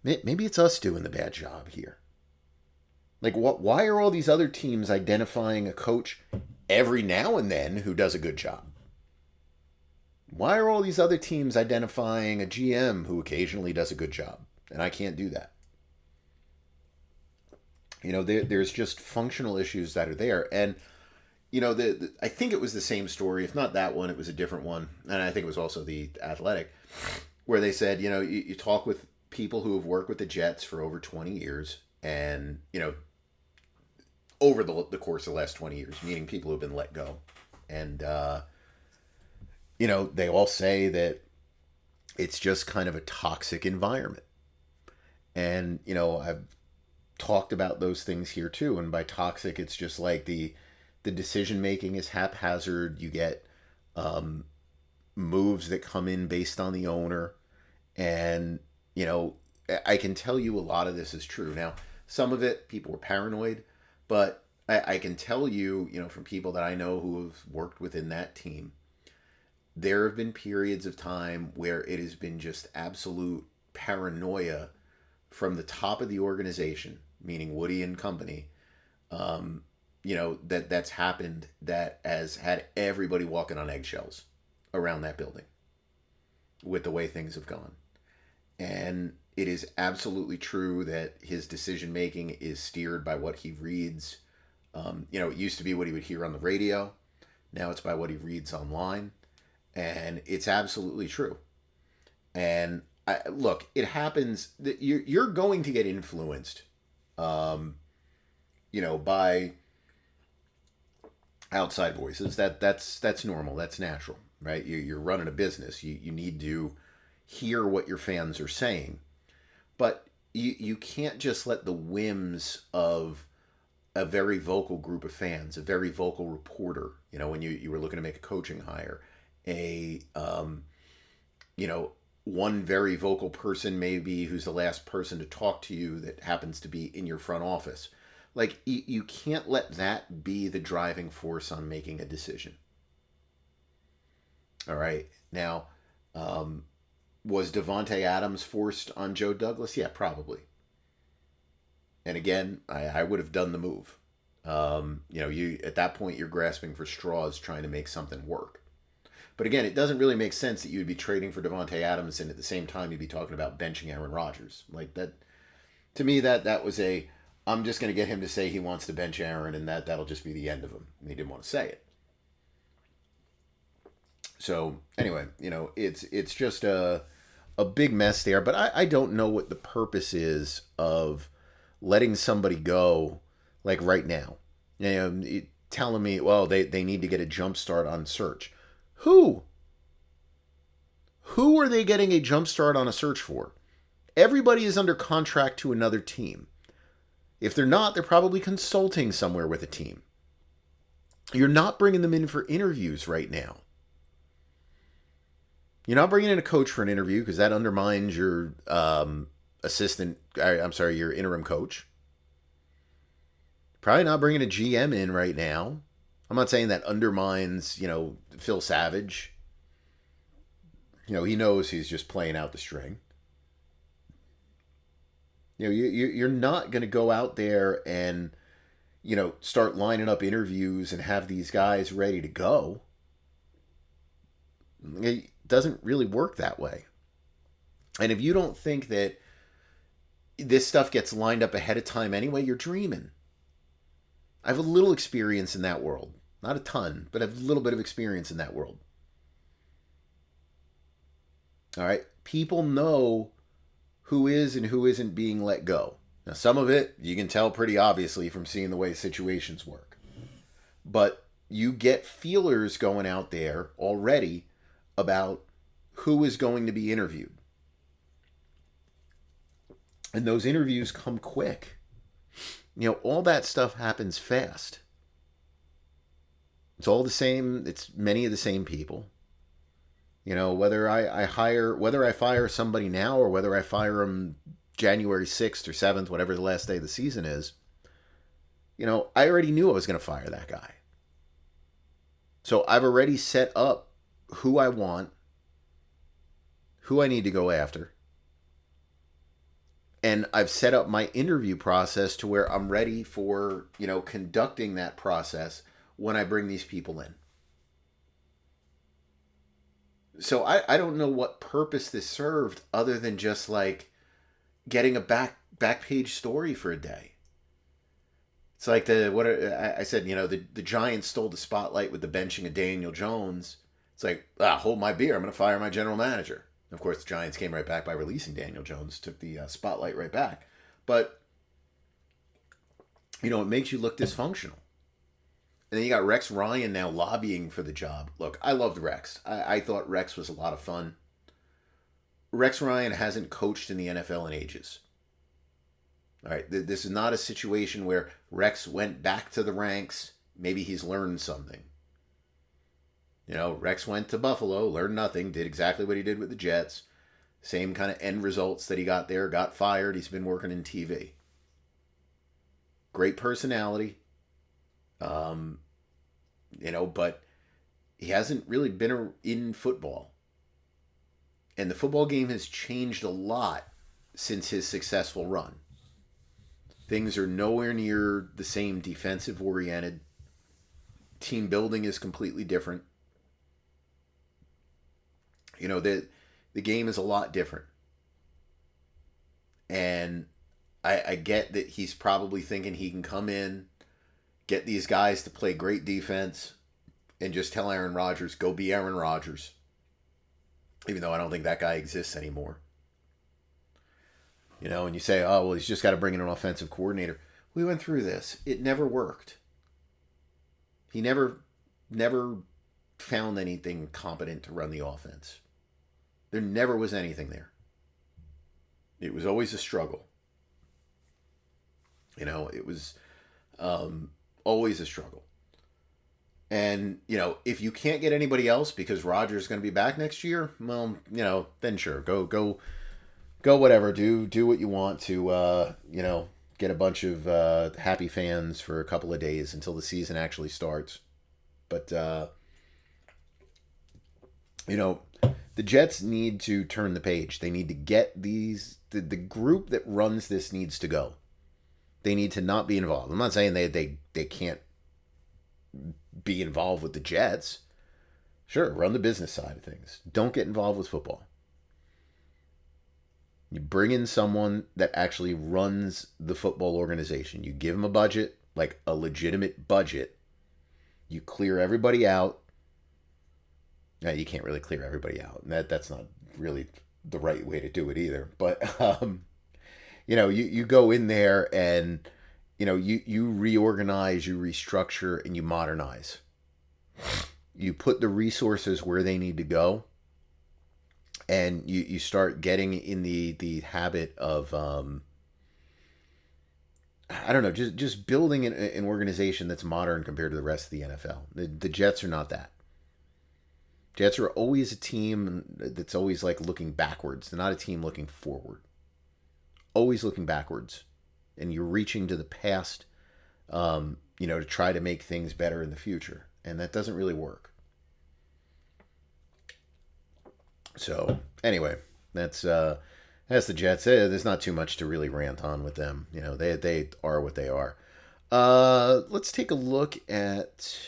Speaker 1: maybe it's us doing the bad job here. Like, why are all these other teams identifying a coach every now and then who does a good job? Why are all these other teams identifying a GM who occasionally does a good job? And I can't do that. There's just functional issues that are there. And, I think it was the same story. If not that one, it was a different one. And I think it was also The Athletic, where they said, you talk with people who have worked with the Jets for over 20 years and, over the course of the last 20 years, meaning people who have been let go. And, they all say that it's just kind of a toxic environment. And, I've talked about those things here too. And by toxic, it's just like the decision making is haphazard. You get moves that come in based on the owner. And, I can tell you a lot of this is true. Now, some of it, people were paranoid. But I can tell you, from people that I know who have worked within that team, there have been periods of time where it has been just absolute paranoia from the top of the organization, meaning Woody and company, that's happened, that has had everybody walking on eggshells around that building with the way things have gone. And it is absolutely true that his decision making is steered by what he reads. It used to be what he would hear on the radio. Now it's by what he reads online. And it's absolutely true. And look, it happens that you're going to get influenced, by outside voices. That's normal. That's natural, right? You're running a business. You need to hear what your fans are saying, but you can't just let the whims of a very vocal group of fans, a very vocal reporter, when you were looking to make a coaching hire, one very vocal person maybe who's the last person to talk to you that happens to be in your front office. Like, you can't let that be the driving force on making a decision. All right. Now, was Davante Adams forced on Joe Douglas? Yeah, probably. And again, I would have done the move. You at that point, you're grasping for straws trying to make something work. But again, it doesn't really make sense that you would be trading for Davante Adams and at the same time you'd be talking about benching Aaron Rodgers. Like that, to me, that was I'm just going to get him to say he wants to bench Aaron, and that'll just be the end of him. And he didn't want to say it. So anyway, it's just a big mess there. But I don't know what the purpose is of letting somebody go like right now. Telling me, well, they need to get a jump start on search. Who are they getting a jump start on a search for? Everybody is under contract to another team. If they're not, they're probably consulting somewhere with a team. You're not bringing them in for interviews right now. You're not bringing in a coach for an interview because that undermines your your interim coach. Probably not bringing a GM in right now. I'm not saying that undermines, Phil Savage. He knows he's just playing out the string. You're not going to go out there and, start lining up interviews and have these guys ready to go. It doesn't really work that way. And if you don't think that this stuff gets lined up ahead of time anyway, you're dreaming. I have a little experience in that world. Not a ton, but I have a little bit of experience in that world. All right. People know who is and who isn't being let go. Now, some of it you can tell pretty obviously from seeing the way situations work. But you get feelers going out there already about who is going to be interviewed. And those interviews come quick. All that stuff happens fast. It's all the same. It's many of the same people. Whether I fire somebody now or whether I fire them January 6th or 7th, whatever the last day of the season is, I already knew I was going to fire that guy. So I've already set up who I want, who I need to go after. And I've set up my interview process to where I'm ready for, conducting that process when I bring these people in. So I don't know what purpose this served other than just like getting a back page story for a day. It's like I said, the Giants stole the spotlight with the benching of Daniel Jones. It's like, hold my beer, I'm going to fire my general manager. And of course, the Giants came right back by releasing Daniel Jones, took the spotlight right back. But, it makes you look dysfunctional. And then you got Rex Ryan now lobbying for the job. Look, I loved Rex. I thought Rex was a lot of fun. Rex Ryan hasn't coached in the NFL in ages. All right, this is not a situation where Rex went back to the ranks. Maybe he's learned something. Rex went to Buffalo, learned nothing, did exactly what he did with the Jets. Same kind of end results that he got there, got fired. He's been working in TV. Great personality. But he hasn't really been in football. And the football game has changed a lot since his successful run. Things are nowhere near the same defensive oriented. Team building is completely different. The game is a lot different. And I get that he's probably thinking he can come in, get these guys to play great defense, and just tell Aaron Rodgers, go be Aaron Rodgers. Even though I don't think that guy exists anymore. And you say, oh, well, he's just got to bring in an offensive coordinator. We went through this. It never worked. He never found anything competent to run the offense. There never was anything there. It was always a struggle. It was always a struggle. And, if you can't get anybody else because Rodgers is going to be back next year, well, then sure, go whatever, do what you want to, get a bunch of happy fans for a couple of days until the season actually starts. But, the Jets need to turn the page. They need to get the group that runs this needs to go. They need to not be involved. I'm not saying they can't be involved with the Jets. Sure, run the business side of things. Don't get involved with football. You bring in someone that actually runs the football organization. You give them a budget, like a legitimate budget. You clear everybody out. Now, you can't really clear everybody out. That's not really the right way to do it either. But, you go in there and, you reorganize, you restructure, and you modernize. You put the resources where they need to go. And you start getting in the habit of, just building an organization that's modern compared to the rest of the NFL. The Jets are not that. Jets are always a team that's always like looking backwards. They're not a team looking forward. Always looking backwards. And you're reaching to the past, to try to make things better in the future. And that doesn't really work. So, anyway, that's the Jets. There's not too much to really rant on with them. They are what they are. Let's take a look at...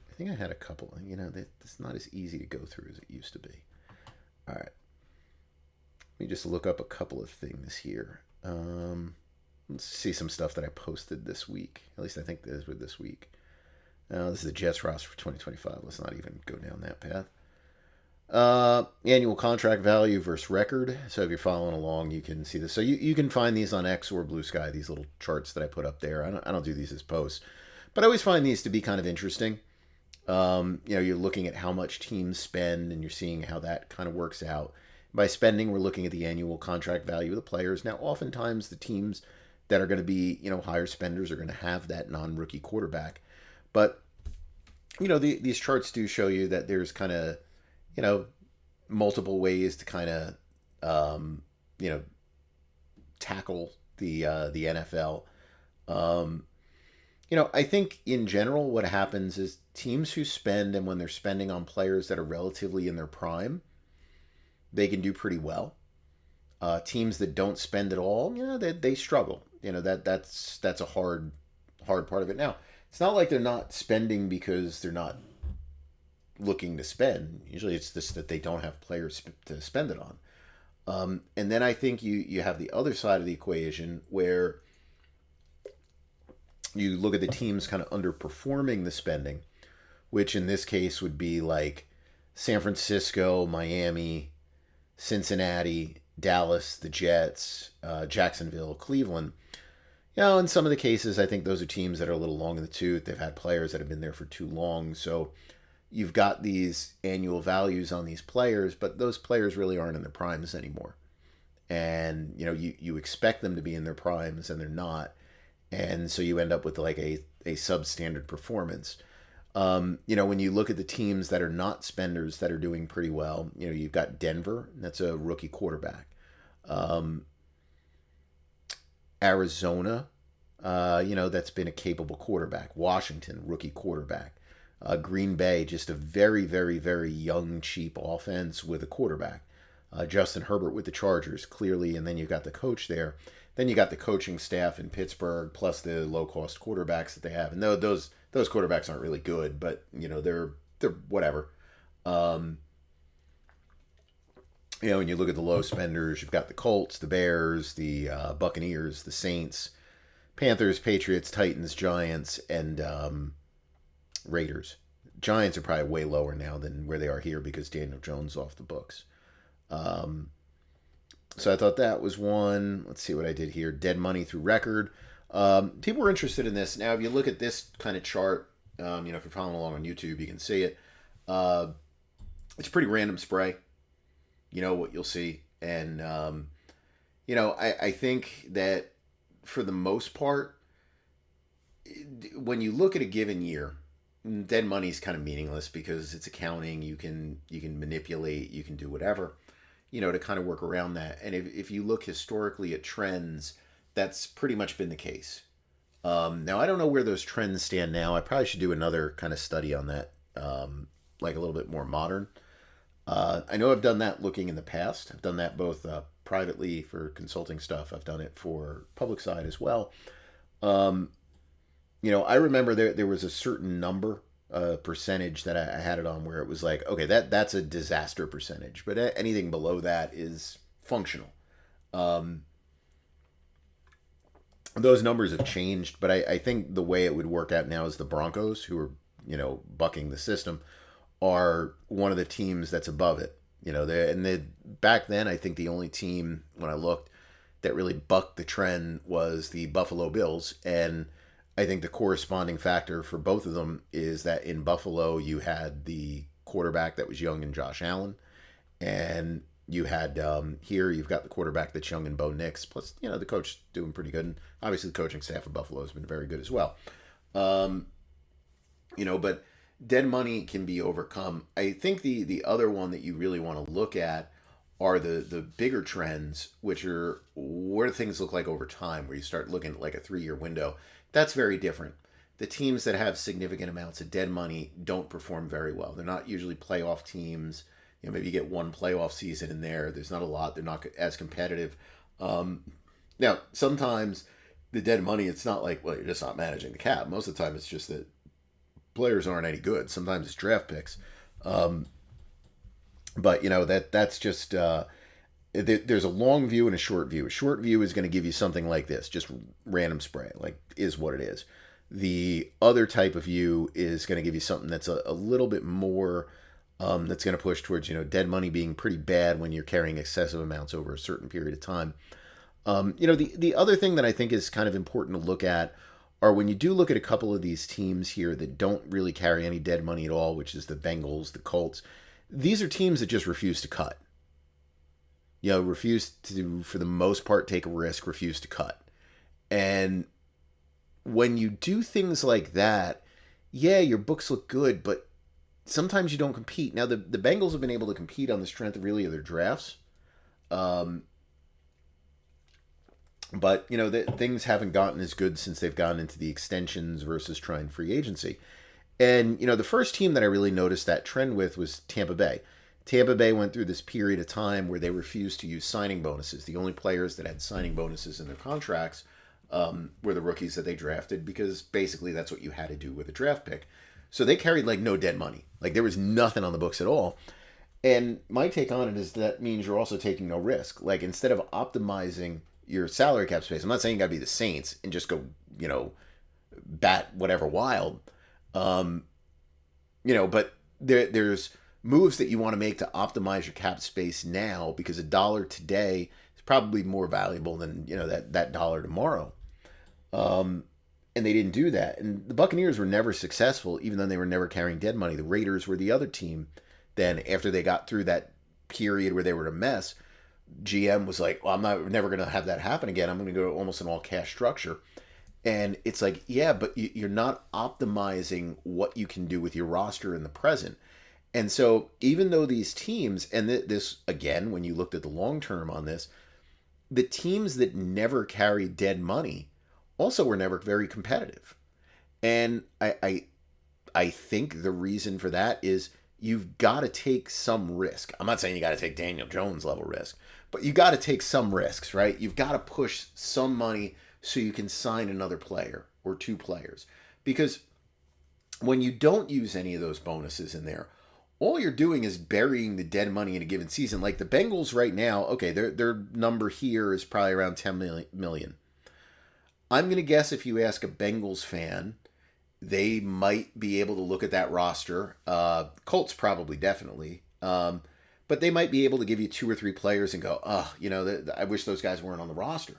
Speaker 1: I think I had a couple. It's not as easy to go through as it used to be. All right. Let me just look up a couple of things here. Let's see some stuff that I posted this week. At least I think this was this week. This is the Jets roster for 2025. Let's not even go down that path. Annual contract value versus record. So if you're following along, you can see this. So you can find these on X or Blue Sky, these little charts that I put up there. I don't do these as posts, but I always find these to be kind of interesting. You're looking at how much teams spend and you're seeing how that kind of works out. By spending, we're looking at the annual contract value of the players. Now, oftentimes the teams that are going to be, higher spenders are going to have that non-rookie quarterback. But, these charts do show you that there's kind of, multiple ways to kind of, tackle the NFL. I think in general what happens is teams who spend, and when they're spending on players that are relatively in their prime, they can do pretty well. Teams that don't spend at all, they struggle. That's a hard part of it. Now, it's not like they're not spending because they're not looking to spend. Usually it's just that they don't have players to spend it on. And then I think you have the other side of the equation where you look at the teams kind of underperforming the spending, which in this case would be like San Francisco, Miami, Cincinnati, Dallas, the Jets, Jacksonville, Cleveland. In some of the cases, I think those are teams that are a little long in the tooth. They've had players that have been there for too long. So you've got these annual values on these players, but those players really aren't in their primes anymore. And, you expect them to be in their primes and they're not. And so you end up with like a substandard performance. When you look at the teams that are not spenders that are doing pretty well, you've got Denver, that's a rookie quarterback. Arizona, that's been a capable quarterback. Washington, rookie quarterback. Green Bay, just a very, very, very young, cheap offense with a quarterback. Justin Herbert with the Chargers, clearly, and then you got the coach there. Then you got the coaching staff in Pittsburgh, plus the low-cost quarterbacks that they have. And those quarterbacks aren't really good, but they're whatever. When you look at the low spenders, you've got the Colts, the Bears, the Buccaneers, the Saints, Panthers, Patriots, Titans, Giants, and Raiders. Giants are probably way lower now than where they are here because Daniel Jones off the books. So I thought that was one. Let's see what I did here. Dead money through record. People were interested in this. Now, if you look at this kind of chart, if you're following along on YouTube, you can see it. It's a pretty random spray. What you'll see. And, I think that for the most part, when you look at a given year, dead money is kind of meaningless because it's accounting. You can manipulate, you can do whatever, to kind of work around that. And if you look historically at trends, that's pretty much been the case. Now, I don't know where those trends stand now. I probably should do another kind of study on that, like a little bit more modern. I know I've done that looking in the past. I've done that both privately for consulting stuff. I've done it for public side as well. I remember there was a certain number, percentage that I had it on where it was like, okay, that's a disaster percentage, but anything below that is functional. Those numbers have changed, but I think the way it would work out now is the Broncos, who are, bucking the system, are one of the teams that's above it. Back then, I think the only team, when I looked, that really bucked the trend was the Buffalo Bills. And I think the corresponding factor for both of them is that in Buffalo, you had the quarterback that was young in Josh Allen. And you had, here, you've got the quarterback that's young in Bo Nix. Plus, the coach doing pretty good. And obviously, the coaching staff of Buffalo has been very good as well. But dead money can be overcome. I think the other one that you really want to look at are the bigger trends, which are what do things look like over time, where you start looking at like a 3-year window. That's very different. The teams that have significant amounts of dead money don't perform very well. They're not usually playoff teams. Maybe you get one playoff season in there. There's not a lot. They're not as competitive. Now, sometimes the dead money, it's not like, well, you're just not managing the cap. Most of the time, it's just that players aren't any good. Sometimes it's draft picks. But that's just there's a long view and a short view. A short view is going to give you something like this, just random spray, like is what it is. The other type of view is going to give you something that's a little bit more, that's going to push towards dead money being pretty bad when you're carrying excessive amounts over a certain period of time. The other thing that I think is kind of important to look at are when you do look at a couple of these teams here that don't really carry any dead money at all, which is the Bengals, the Colts. These are teams that just refuse to cut. Refuse to, for the most part, take a risk, refuse to cut. And when you do things like that, yeah, your books look good, but sometimes you don't compete. Now, the Bengals have been able to compete on the strength of really of their drafts. But, things haven't gotten as good since they've gotten into the extensions versus trying free agency. And, the first team that I really noticed that trend with was Tampa Bay. Tampa Bay went through this period of time where they refused to use signing bonuses. The only players that had signing bonuses in their contracts were the rookies that they drafted, because basically that's what you had to do with a draft pick. So they carried like no dead money. Like there was nothing on the books at all. And my take on it is that means you're also taking no risk. Like instead of optimizing your salary cap space, I'm not saying you gotta be the Saints and just go, bat whatever wild. But there's moves that you want to make to optimize your cap space now, because a dollar today is probably more valuable than, that dollar tomorrow. And they didn't do that. And the Buccaneers were never successful, even though they were never carrying dead money. The Raiders were the other team. Then after they got through that period where they were a mess, GM was like, well, I'm never going to have that happen again. I'm going to go almost an all cash structure. And it's like, yeah, but you're not optimizing what you can do with your roster in the present. And so even though these teams, and this, again, when you looked at the long term on this, the teams that never carried dead money also were never very competitive. And I I think the reason for that is you've got to take some risk. I'm not saying you got to take Daniel Jones level risk, but you got to take some risks, right? You've got to push some money so you can sign another player or two players. Because when you don't use any of those bonuses in there, all you're doing is burying the dead money in a given season. Like the Bengals right now, okay, their number here is probably around 10 million. I'm going to guess if you ask a Bengals fan, they might be able to look at that roster. Colts probably, definitely. But they might be able to give you two or three players and go, oh, I wish those guys weren't on the roster.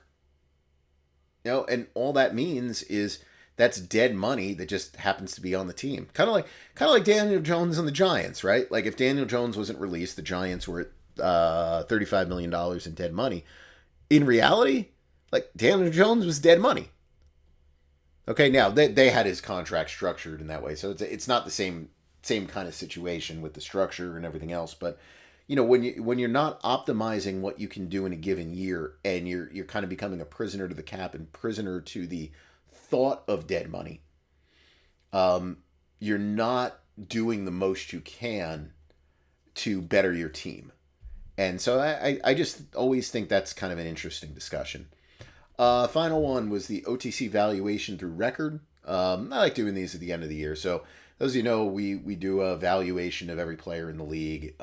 Speaker 1: And all that means is that's dead money that just happens to be on the team. Kind of like Daniel Jones and the Giants, right? Like if Daniel Jones wasn't released, the Giants were at $35 million in dead money. In reality, like Daniel Jones was dead money. Okay, now they had his contract structured in that way, so it's not the same kind of situation with the structure and everything else. But when you're not optimizing what you can do in a given year, and you're kind of becoming a prisoner to the cap and prisoner to the thought of dead money, you're not doing the most you can to better your team. And so I just always think that's kind of an interesting discussion. Final one was the OTC valuation through record. I like doing these at the end of the year. So those of you know, we do a valuation of every player in the league.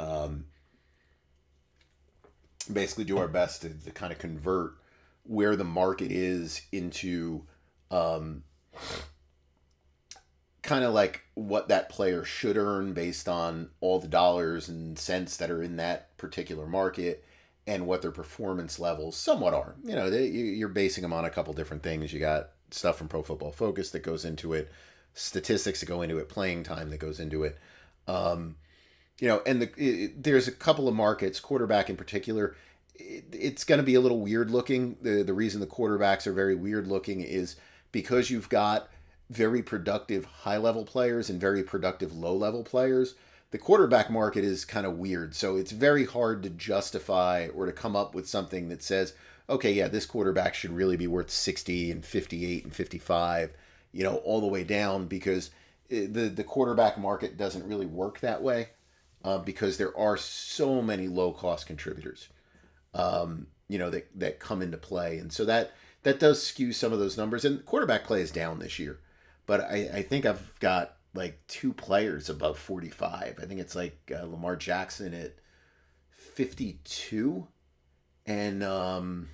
Speaker 1: Basically do our best to kind of convert where the market is into kind of like what that player should earn based on all the dollars and cents that are in that particular market and what their performance levels somewhat are. You're basing them on a couple different things. You got stuff from Pro Football Focus that goes into it, statistics that go into it, playing time that goes into it. There's a couple of markets, quarterback in particular. It's going to be a little weird looking. The reason the quarterbacks are very weird looking is because you've got very productive high-level players and very productive low-level players. The quarterback market is kind of weird. So it's very hard to justify or to come up with something that says, okay, yeah, this quarterback should really be worth 60 and 58 and 55, all the way down, because the quarterback market doesn't really work that way because there are so many low-cost contributors, that come into play. And so that does skew some of those numbers. And quarterback play is down this year. But I think I've got like two players above 45. I think it's like Lamar Jackson at 52 and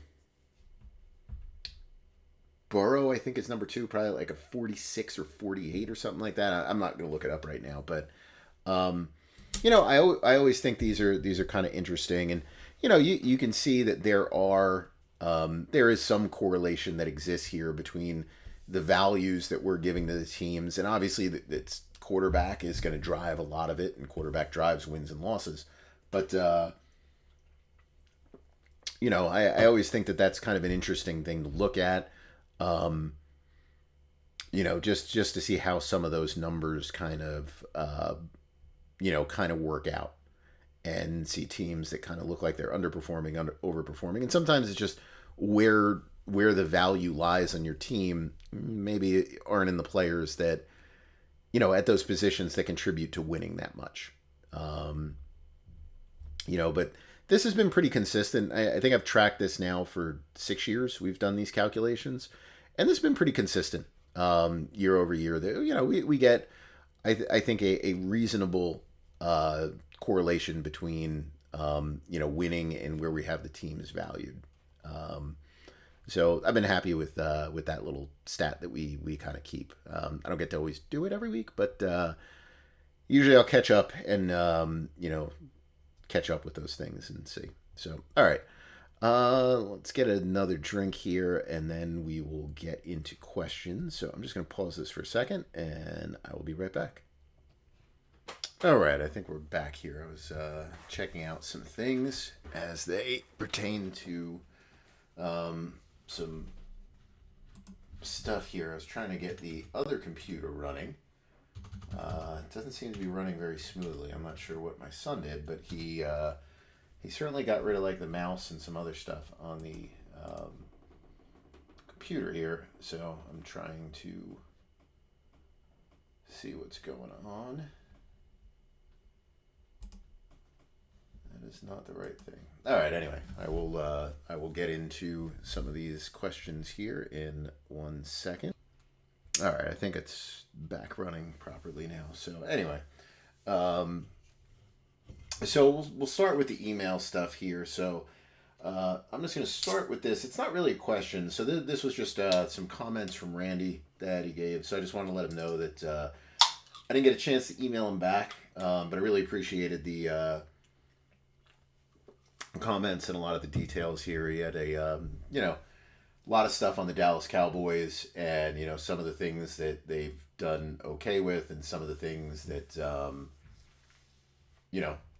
Speaker 1: Burrow, I think, is number 2, probably like a 46 or 48 or something like that. I'm not going to look it up right now, but I always think these are kind of interesting, and you can see that there is some correlation that exists here between the values that we're giving to the teams, and obviously it's quarterback is going to drive a lot of it, and quarterback drives wins and losses. But I always think that that's kind of an interesting thing to look at. Just to see how some of those numbers kind of work out, and see teams that kind of look like they're underperforming, overperforming, and sometimes it's just where the value lies on your team maybe aren't in the players that, at those positions that contribute to winning that much. But this has been pretty consistent. I think I've tracked this now for 6 years. We've done these calculations, and this has been pretty consistent year over year. We get, I think, a reasonable correlation between, winning and where we have the team is valued. So I've been happy with that little stat that we kind of keep. I don't get to always do it every week, but usually I'll catch up and catch up with those things and see. So all right, let's get another drink here, and then we will get into questions. So I'm just going to pause this for a second, and I will be right back. All right, I think we're back here. I was checking out some things as they pertain to some stuff here. I was trying to get the other computer running. It doesn't seem to be running very smoothly. I'm not sure what my son did, but he certainly got rid of like the mouse and some other stuff on the computer here. So I'm trying to see what's going on. That is not the right thing. All right. Anyway, I will get into some of these questions here in 1 second. All right. I think it's back running properly now. So anyway, so we'll start with the email stuff here. So I'm just going to start with this. It's not really a question. So this was just some comments from Randy that he gave. So I just wanted to let him know that I didn't get a chance to email him back, but I really appreciated the comments and a lot of the details here. He had a lot of stuff on the Dallas Cowboys and some of the things that they've done okay with and some of the things that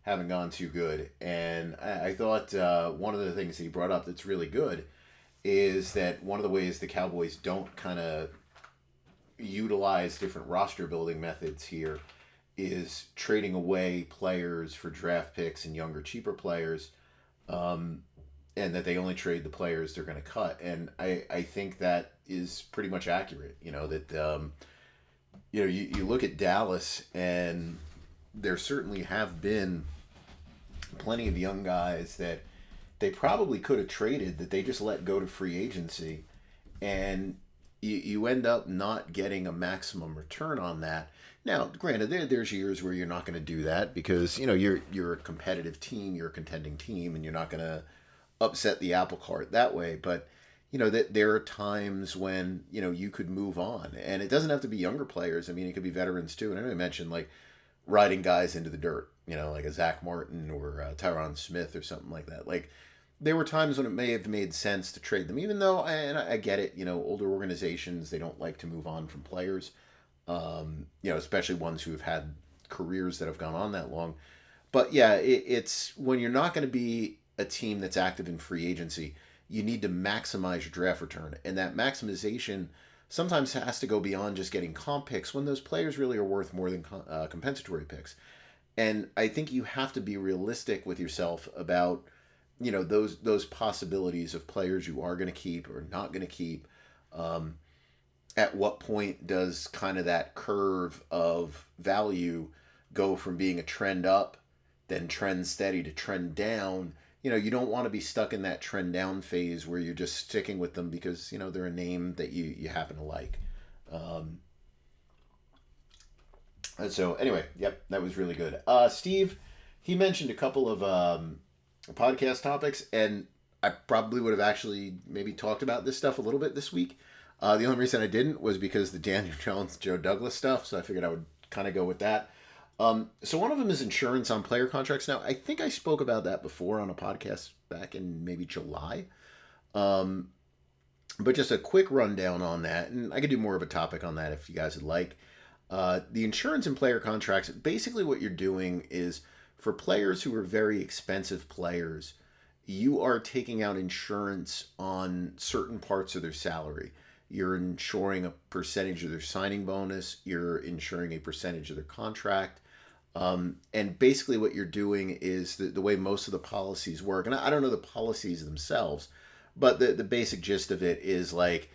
Speaker 1: haven't gone too good. And I thought one of the things that he brought up that's really good is that one of the ways the Cowboys don't kind of utilize different roster building methods here is trading away players for draft picks and younger, cheaper players, and that they only trade the players they're going to cut. And I think that is pretty much accurate. That you look at Dallas, and there certainly have been plenty of young guys that they probably could have traded that they just let go to free agency, and you end up not getting a maximum return on that. Now, granted, there's years where you're not going to do that because you're a competitive team, you're a contending team, and you're not going to upset the apple cart that way. But that there are times when you could move on, and it doesn't have to be younger players. I mean, it could be veterans too. And I know I mentioned like riding guys into the dirt, like a Zach Martin or Tyron Smith or something like that. Like there were times when it may have made sense to trade them, even though I get it. Older organizations, they don't like to move on from players. Especially ones who have had careers that have gone on that long. But yeah, it's when you're not going to be a team that's active in free agency, you need to maximize your draft return. And that maximization sometimes has to go beyond just getting comp picks when those players really are worth more than compensatory picks. And I think you have to be realistic with yourself about, those possibilities of players you are going to keep or not going to keep. At what point does kind of that curve of value go from being a trend up, then trend steady to trend down? You don't want to be stuck in that trend down phase where you're just sticking with them because, they're a name that you happen to like. And so anyway, yep, that was really good. Steve, he mentioned a couple of podcast topics, and I probably would have actually maybe talked about this stuff a little bit this week. The only reason I didn't was because the Daniel Jones, Joe Douglas stuff, so I figured I would kind of go with that. So one of them is insurance on player contracts. Now, I think I spoke about that before on a podcast back in maybe July. But just a quick rundown on that, and I could do more of a topic on that if you guys would like. The insurance and player contracts, basically what you're doing is for players who are very expensive players, you are taking out insurance on certain parts of their salary. You're insuring a percentage of their signing bonus. You're insuring a percentage of their contract. And basically what you're doing is the way most of the policies work. And I don't know the policies themselves, but the basic gist of it is like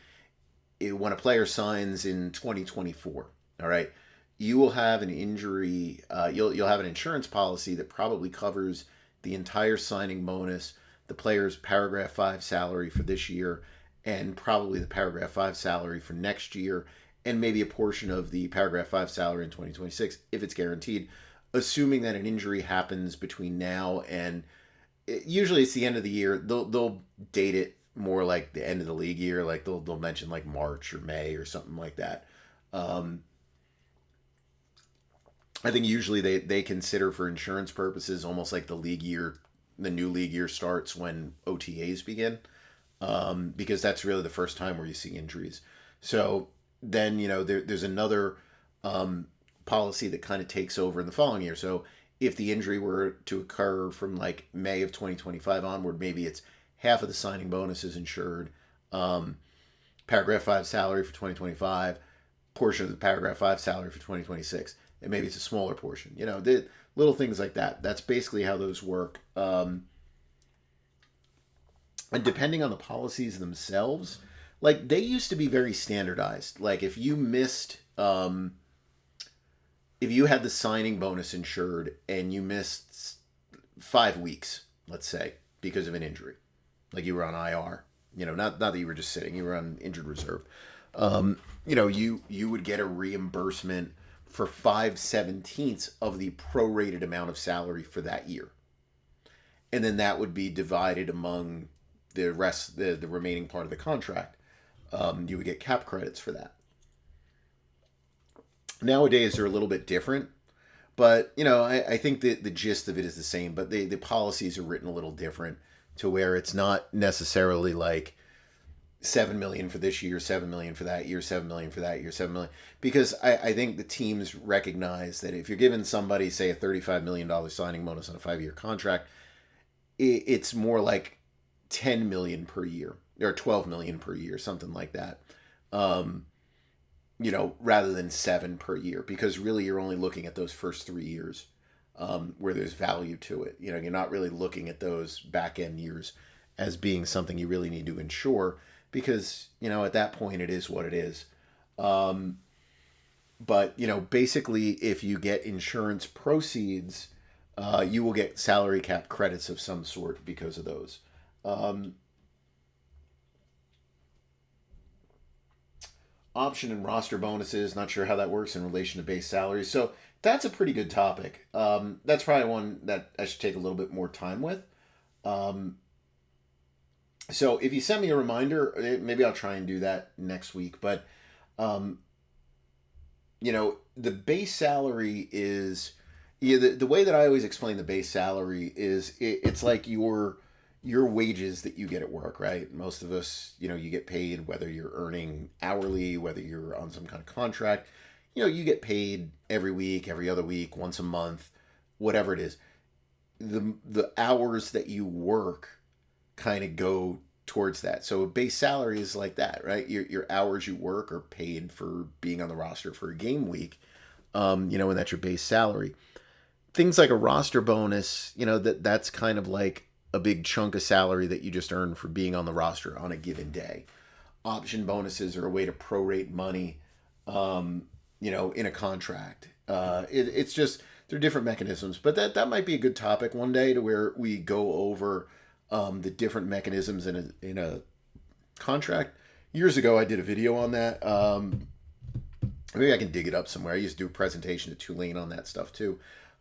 Speaker 1: when a player signs in 2024, all right, you will have an injury. You'll have an insurance policy that probably covers the entire signing bonus, the player's paragraph 5 salary for this year, and probably the paragraph 5 salary for next year, and maybe a portion of the paragraph 5 salary in 2026 if it's guaranteed, assuming that an injury happens between now and usually it's the end of the year. They'll date it more like the end of the league year, like they'll mention like March or May or something like that. I think usually they consider for insurance purposes almost like the new league year starts when OTAs begin. Because that's really the first time where you see injuries. So then, there's another policy that kind of takes over in the following year. So if the injury were to occur from like May of 2025 onward, maybe it's half of the signing bonus is insured, paragraph 5 salary for 2025, portion of the paragraph 5 salary for 2026, and maybe it's a smaller portion. The little things like that. That's basically how those work. And depending on the policies themselves, like they used to be very standardized. Like if you missed if you had the signing bonus insured and you missed 5 weeks, let's say, because of an injury, like you were on IR, not that you were just sitting, you were on injured reserve, you would get a reimbursement for 5/17 of the prorated amount of salary for that year. And then that would be divided among the rest, the remaining part of the contract. You would get cap credits for that. Nowadays, they're a little bit different, but I think that the gist of it is the same, but the policies are written a little different to where it's not necessarily like 7 million for this year, 7 million for that year, 7 million for that year, 7 million. Because I think the teams recognize that if you're giving somebody, say, a $35 million signing bonus on a 5-year contract, it's more like 10 million per year or 12 million per year, something like that. Rather than 7 per year, because really you're only looking at those first 3 years where there's value to it. You're not really looking at those back end years as being something you really need to insure, because at that point it is what it is. But basically, if you get insurance proceeds, you will get salary cap credits of some sort because of those. Option and roster bonuses, not sure how that works in relation to base salaries. So that's a pretty good topic. That's probably one that I should take a little bit more time with. So if you send me a reminder, maybe I'll try and do that next week. But, the base salary is, the way that I always explain the base salary is it's like your wages that you get at work, right? Most of us, you get paid whether you're earning hourly, whether you're on some kind of contract, you get paid every week, every other week, once a month, whatever it is. The hours that you work kind of go towards that. So a base salary is like that, right? Your hours you work are paid for being on the roster for a game week, and that's your base salary. Things like a roster bonus, that's kind of like a big chunk of salary that you just earn for being on the roster on a given day. Option bonuses are a way to prorate money, in a contract. It's just, they're different mechanisms, but that might be a good topic one day to where we go over the different mechanisms in a contract. Years ago, I did a video on that. Maybe I can dig it up somewhere. I used to do a presentation to Tulane on that stuff too.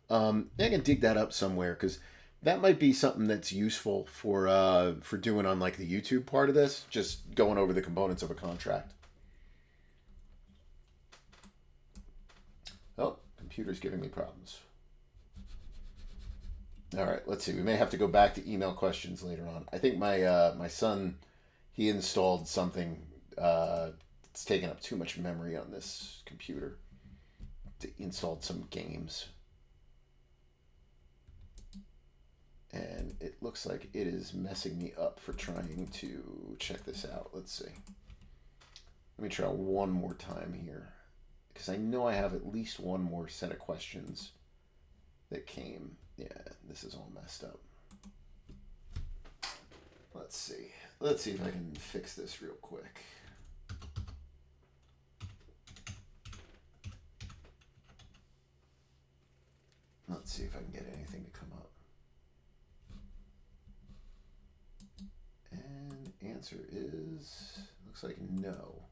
Speaker 1: I can dig that up somewhere, because that might be something that's useful for doing on like the YouTube part of this, just going over the components of a contract. Oh, computer's giving me problems. All right, let's see. We may have to go back to email questions later on. I think my son, he installed something. It's taking up too much memory on this computer. Installed some games. And it looks like it is messing me up for trying to check this out. Let's see. Let me try one more time here, because I know I have at least one more set of questions that came. Yeah, this is all messed up. Let's see. Let's see if I can fix this real quick. Let's see if I can get anything to come up. And answer is, looks like no.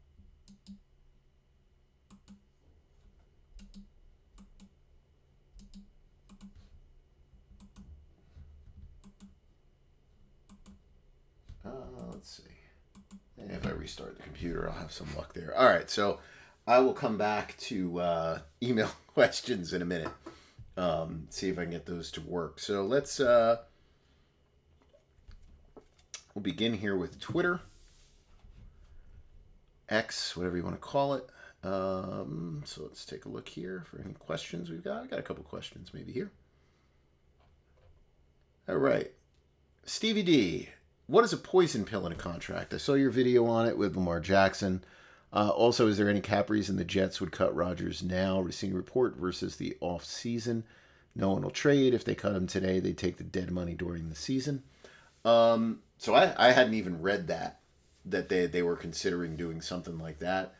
Speaker 1: Let's see. And if I restart the computer, I'll have some luck there. All right, so I will come back to email questions in a minute. See if I can get those to work. So let's we'll begin here with Twitter, X, whatever you want to call it. So let's take a look here for any questions we've got. I got a couple questions maybe here. All right, Stevie D. What is a poison pill in a contract? I saw your video on it with Lamar Jackson. Also, is there any cap reason the Jets would cut Rodgers now? Receiving report versus the off season. No one will trade. If they cut him today, they take the dead money during the season. So I hadn't even read that they were considering doing something like that.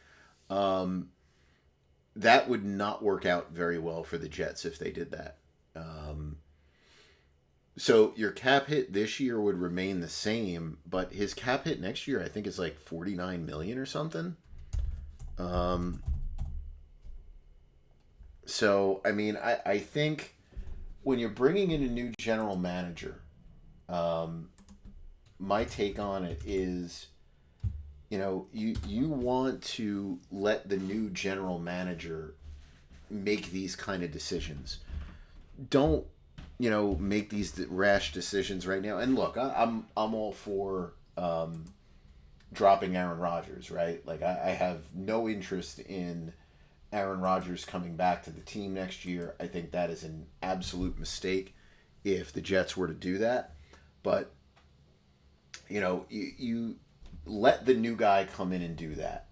Speaker 1: that would not work out very well for the Jets if they did that. So your cap hit this year would remain the same, but his cap hit next year I think is like 49 million or something. Um, so I mean, I think when you're bringing in a new general manager, um, my take on it is, you want to let the new general manager make these kind of decisions. Don't, make these rash decisions right now. And look, I'm all for dropping Aaron Rodgers, right? Like I have no interest in Aaron Rodgers coming back to the team next year. I think that is an absolute mistake if the Jets were to do that. But you let the new guy come in and do that.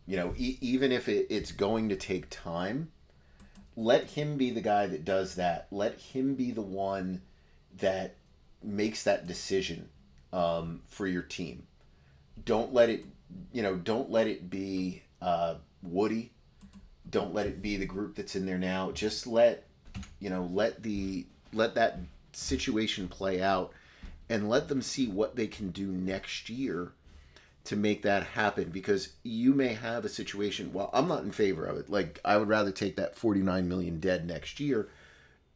Speaker 1: Even if it's going to take time, let him be the guy that does that. Let him be the one that makes that decision for your team. Don't let it, don't let it be Woody. Don't let it be the group that's in there now. Just let that situation play out, and let them see what they can do next year to make that happen, because you may have a situation. Well, I'm not in favor of it. Like, I would rather take that 49 million dead next year.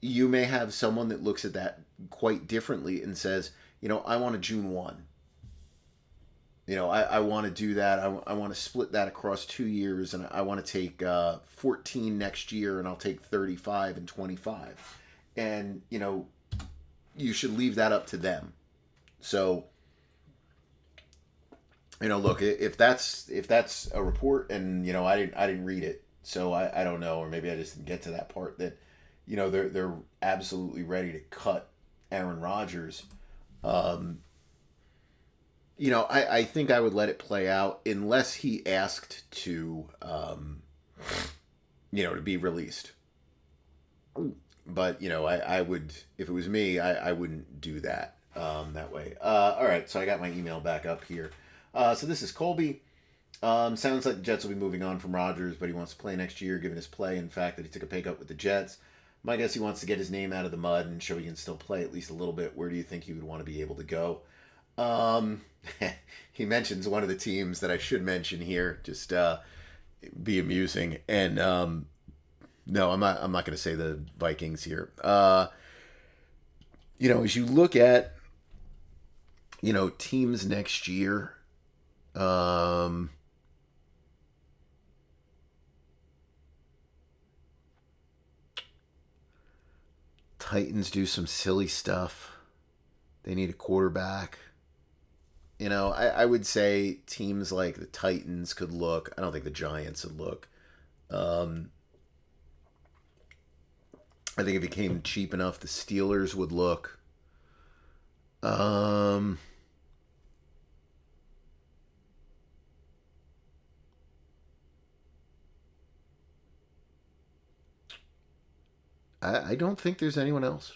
Speaker 1: You may have someone that looks at that quite differently and says, I want a June 1. I want to do that. I want to split that across 2 years, and I want to take 14 next year, and I'll take 35 and 25. And, you should leave that up to them. So, look, if that's a report, and I didn't read it, so I don't know, or maybe I just didn't get to that part, that they're absolutely ready to cut Aaron Rodgers. I think I would let it play out unless he asked to to be released. But I would, if it was me, I wouldn't do that that way. All right, so I got my email back up here. So this is Colby. Sounds like the Jets will be moving on from Rodgers, but he wants to play next year, given his play and the fact that he took a pay cut with the Jets. My guess, he wants to get his name out of the mud and show he can still play at least a little bit. Where do you think he would want to be able to go? He mentions one of the teams that I should mention here, just be amusing. And no, I'm not going to say the Vikings here. As you look at teams next year, Titans do some silly stuff. They need a quarterback. I would say teams like the Titans could look. I don't think the Giants would look. I think if it came cheap enough, the Steelers would look. I don't think there's anyone else.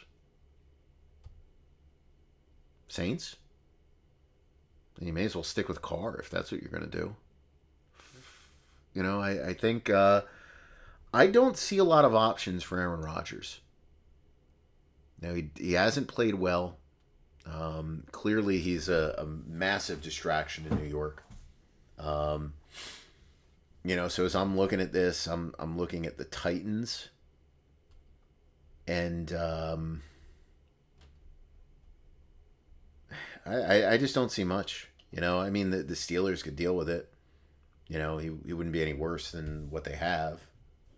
Speaker 1: Saints? And you may as well stick with Carr if that's what you're going to do. I think I don't see a lot of options for Aaron Rodgers. Now, he hasn't played well. Clearly, he's a massive distraction in New York. So as I'm looking at this, I'm looking at the Titans. And I just don't see much. I mean, the Steelers could deal with it. He wouldn't be any worse than what they have.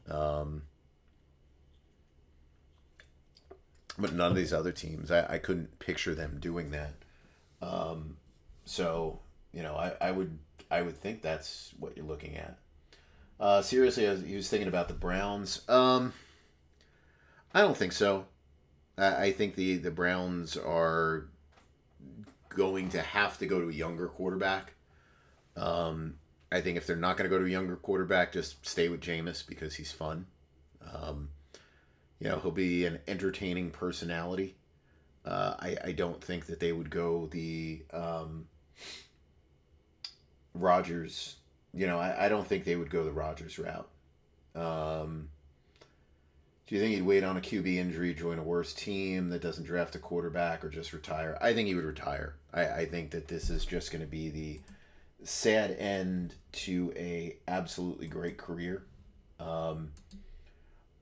Speaker 1: But none of these other teams, I couldn't picture them doing that. So, I would think that's what you're looking at. Seriously, he was thinking about the Browns. I don't think so. I think the Browns are going to have to go to a younger quarterback. I think if they're not going to go to a younger quarterback, just stay with Jameis because he's fun. He'll be an entertaining personality. I don't think that they would go the Rodgers I don't think they would go the Rodgers route. Um, do you think he'd wait on a QB injury, join a worse team that doesn't draft a quarterback, or just retire? I think he would retire. I think that this is just going to be the sad end to a absolutely great career. Um,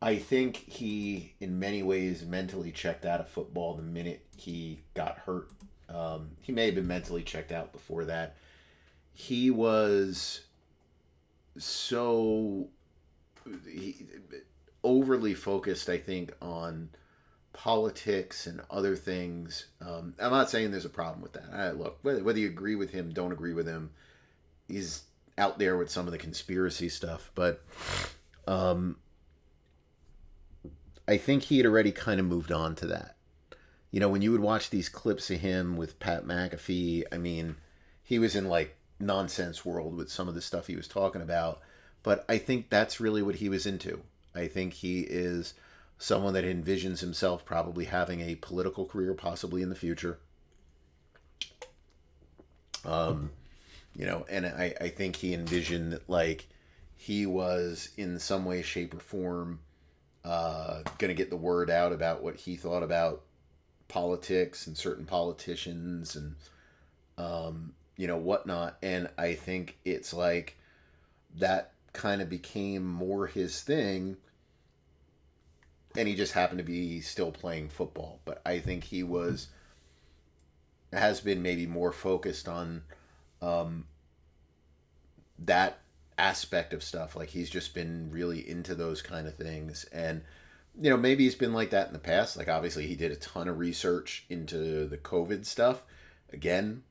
Speaker 1: I think he, in many ways, mentally checked out of football the minute he got hurt. He may have been mentally checked out before that. He was so he, overly focused, I think, on politics and other things. I'm not saying there's a problem with that. Look, whether you agree with him, don't agree with him, he's out there with some of the conspiracy stuff. But I think he had already kind of moved on to that. When you would watch these clips of him with Pat McAfee, I mean, he was in like nonsense world with some of the stuff he was talking about. But I think that's really what he was into. I think he is someone that envisions himself probably having a political career, possibly in the future. And I think he envisioned that, like, he was in some way, shape, or form going to get the word out about what he thought about politics and certain politicians and whatnot. And I think it's like that kind of became more his thing, and he just happened to be still playing football. But I think he has been maybe more focused on that aspect of stuff. Like, he's just been really into those kind of things. And maybe he's been like that in the past. Like, obviously he did a ton of research into the COVID stuff. Again,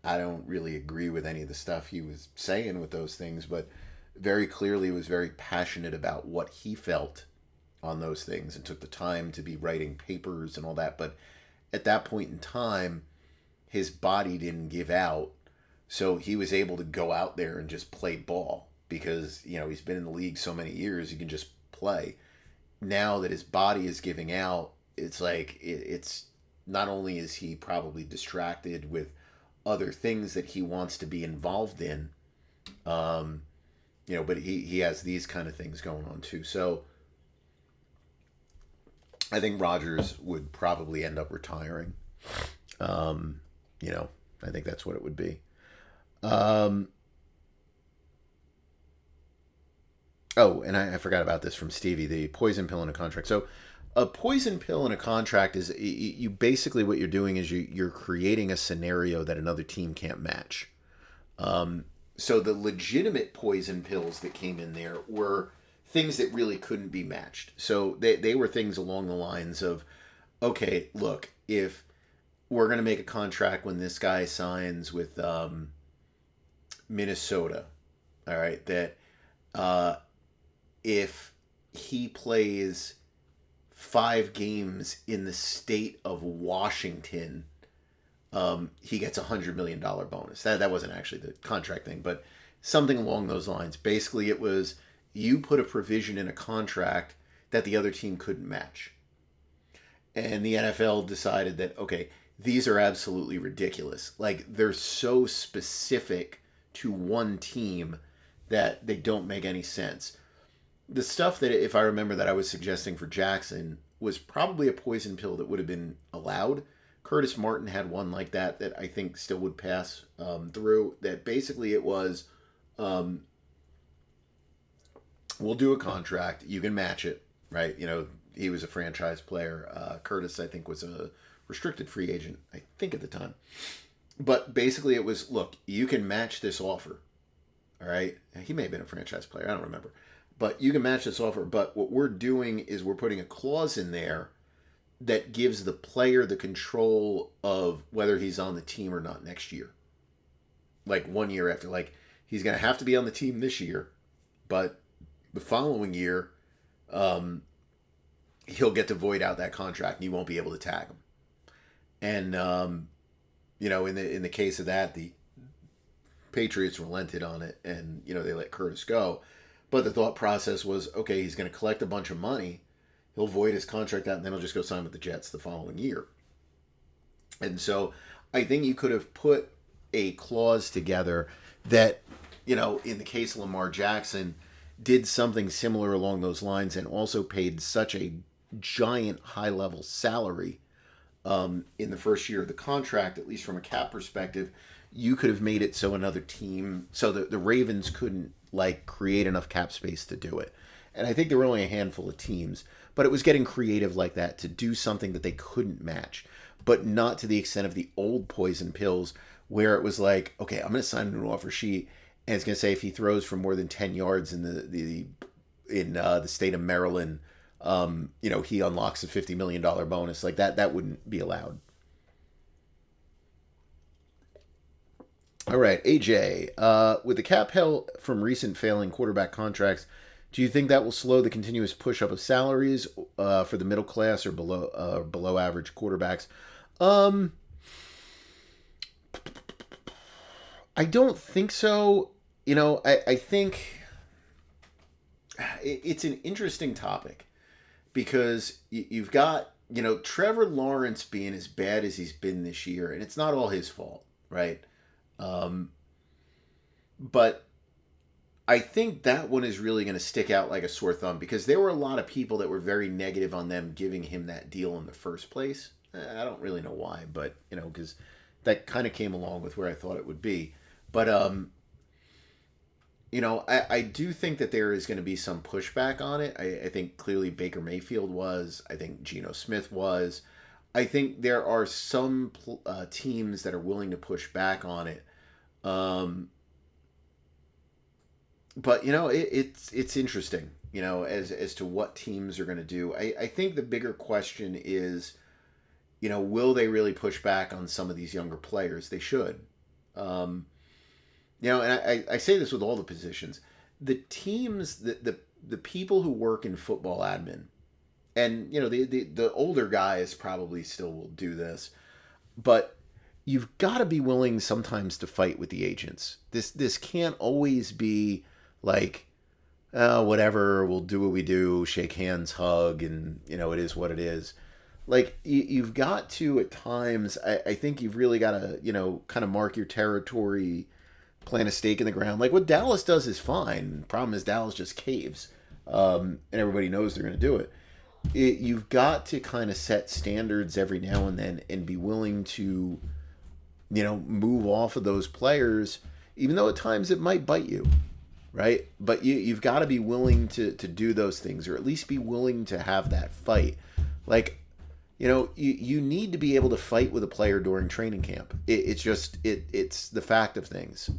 Speaker 1: I don't really agree with any of the stuff he was saying with those things, but very clearly was very passionate about what he felt on those things and took the time to be writing papers and all that. But at that point in time, his body didn't give out. So he was able to go out there and just play ball because, he's been in the league so many years, he can just play. Now that his body is giving out, it's like, it's not only is he probably distracted with other things that he wants to be involved in, but he has these kind of things going on too. So I think Rodgers would probably end up retiring. I think that's what it would be. And I forgot about this from Stevie, the poison pill in a contract. So a poison pill in a contract is you basically, what you're doing is you're creating a scenario that another team can't match. So the legitimate poison pills that came in there were things that really couldn't be matched. So they were things along the lines of, okay, look, if we're going to make a contract when this guy signs with Minnesota, all right, that if he plays 5 games in the state of Washington, he gets $100 million bonus. That wasn't actually the contract thing, but something along those lines. Basically, it was you put a provision in a contract that the other team couldn't match. And the NFL decided that, okay, these are absolutely ridiculous. Like, they're so specific to one team that they don't make any sense. The stuff that, if I remember, that I was suggesting for Jackson was probably a poison pill that would have been allowed. Curtis Martin had one like that I think still would pass through. That basically it was, we'll do a contract. You can match it, right? He was a franchise player. Curtis, I think, was a restricted free agent, I think, at the time. But basically it was, look, you can match this offer. All right? He may have been a franchise player. I don't remember. But you can match this offer. But what we're doing is we're putting a clause in there that gives the player the control of whether he's on the team or not next year. Like 1 year after. Like, he's going to have to be on the team this year. But the following year, he'll get to void out that contract and you won't be able to tag him. And, in the case of that, the Patriots relented on it and, they let Curtis go. But the thought process was, okay, he's going to collect a bunch of money. He'll void his contract out and then he'll just go sign with the Jets the following year. And so I think you could have put a clause together that in the case of Lamar Jackson, did something similar along those lines and also paid such a giant high level salary in the first year of the contract, at least from a cap perspective, you could have made it so another team, so the Ravens couldn't like create enough cap space to do it. And I think there were only a handful of teams, but it was getting creative like that to do something that they couldn't match, but not to the extent of the old poison pills where it was like, okay, I'm going to sign an offer sheet, and it's going to say if he throws for more than 10 yards in the state of Maryland, he unlocks a $50 million bonus. Like that wouldn't be allowed. All right, AJ, with the cap held from recent failing quarterback contracts, do you think that will slow the continuous push-up of salaries for the middle class or below average quarterbacks? I don't think so. I think it's an interesting topic because you've got, Trevor Lawrence being as bad as he's been this year, and it's not all his fault, right? But I think that one is really going to stick out like a sore thumb because there were a lot of people that were very negative on them giving him that deal in the first place. I don't really know why, but, because that kind of came along with where I thought it would be. But, I do think that there is going to be some pushback on it. I think clearly Baker Mayfield was. I think Geno Smith was. I think there are some teams that are willing to push back on it. But, it's interesting, as to what teams are going to do. I think the bigger question is, will they really push back on some of these younger players? They should. And I say this with all the positions. The teams, the people who work in football admin, and, the older guys probably still will do this, but you've got to be willing sometimes to fight with the agents. This can't always be like, whatever, we'll do what we do, shake hands, hug, and, it is what it is. Like, you've got to, at times, I think you've really got to, kind of mark your territory, plant a stake in the ground. Like, what Dallas does is fine. The problem is Dallas just caves, and everybody knows they're going to do it. You've got to kind of set standards every now and then and be willing to, move off of those players, even though at times it might bite you, right? But you've got to be willing to do those things, or at least be willing to have that fight. Like, you need to be able to fight with a player during training camp. It's the fact of things.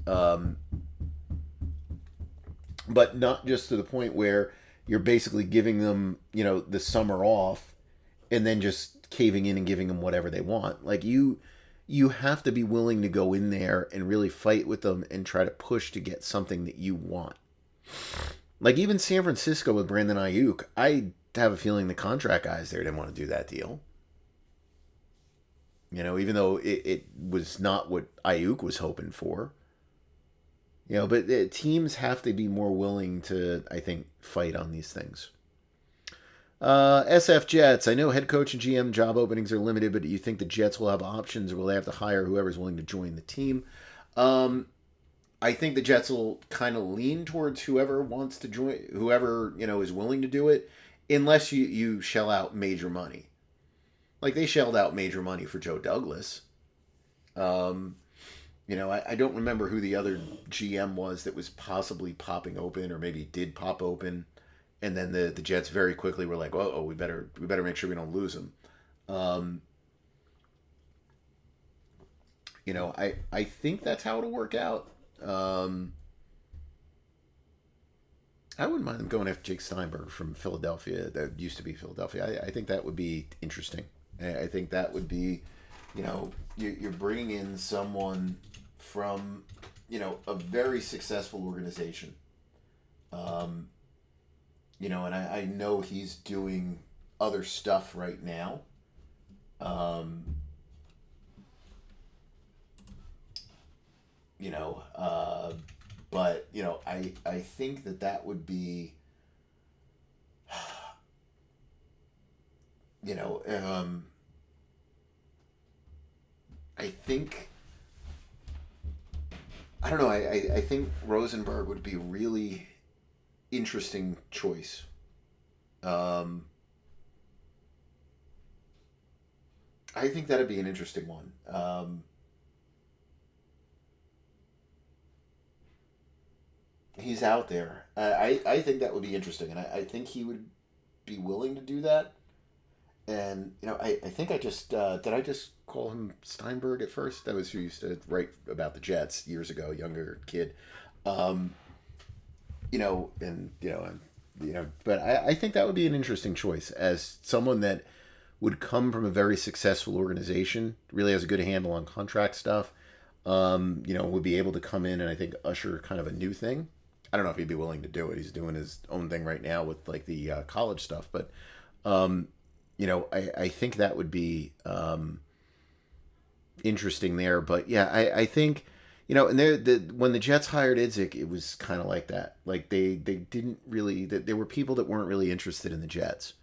Speaker 1: But not just to the point where you're basically giving them, the summer off and then just caving in and giving them whatever they want. Like, you have to be willing to go in there and really fight with them and try to push to get something that you want. Like, even San Francisco with Brandon Ayuk, I have a feeling the contract guys there didn't want to do that deal. Even though it was not what Ayuk was hoping for. But teams have to be more willing to, I think, fight on these things. SF Jets, I know head coach and GM job openings are limited, but do you think the Jets will have options, or will they have to hire whoever's willing to join the team? I think the Jets will kind of lean towards whoever wants to join, whoever, is willing to do it, unless you shell out major money. Like, they shelled out major money for Joe Douglas. I don't remember who the other GM was that was possibly popping open, or maybe did pop open, and then the Jets very quickly were like, "Oh, we better make sure we don't lose him." I think that's how it'll work out. I wouldn't mind them going after Jake Steinberg from Philadelphia. That used to be Philadelphia. I think that would be interesting. I think that would be, you're bringing in someone from, a very successful organization. And I know he's doing other stuff right now. But, I think that would be, I think I don't know. I think Rosenberg would be a really interesting choice. Um, I think that'd be an interesting one. He's out there. I think that would be interesting, and I think he would be willing to do that. And I think I just did I just call him Steinberg at first? That was who used to write about the Jets years ago, younger kid. Um, but I think that would be an interesting choice as someone that would come from a very successful organization, really has a good handle on contract stuff. Would be able to come in and I think usher kind of a new thing. I don't know if he'd be willing to do it. He's doing his own thing right now with like the college stuff, but um, I think that would be interesting there. But yeah, I think and when the Jets hired Idzik, it was kind of like that. Like they didn't really that there were people that weren't really interested in the Jets,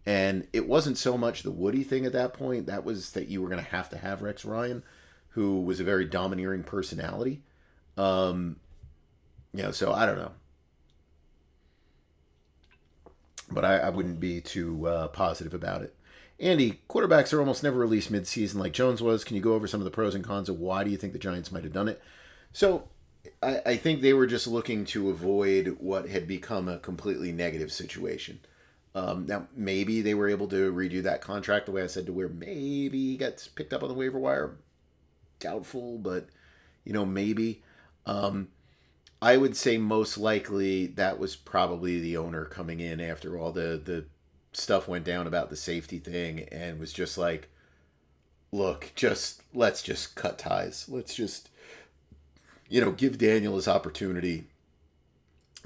Speaker 1: and it wasn't so much the Woody thing at that point. That was that you were going to have Rex Ryan, who was a very domineering personality. Um, so I don't know, but I wouldn't be too positive about it. Andy, quarterbacks are almost never released mid-season like Jones was. Can you go over some of the pros and cons of why do you think the Giants might have done it? So I think they were just looking to avoid what had become a completely negative situation. Now, maybe they were able to redo that contract the way I said to where maybe he gets picked up on the waiver wire. Doubtful, but, maybe. Um, I would say most likely that was probably the owner coming in after all the stuff went down about the safety thing and was just like, look, let's just cut ties. Let's just, give Daniel his opportunity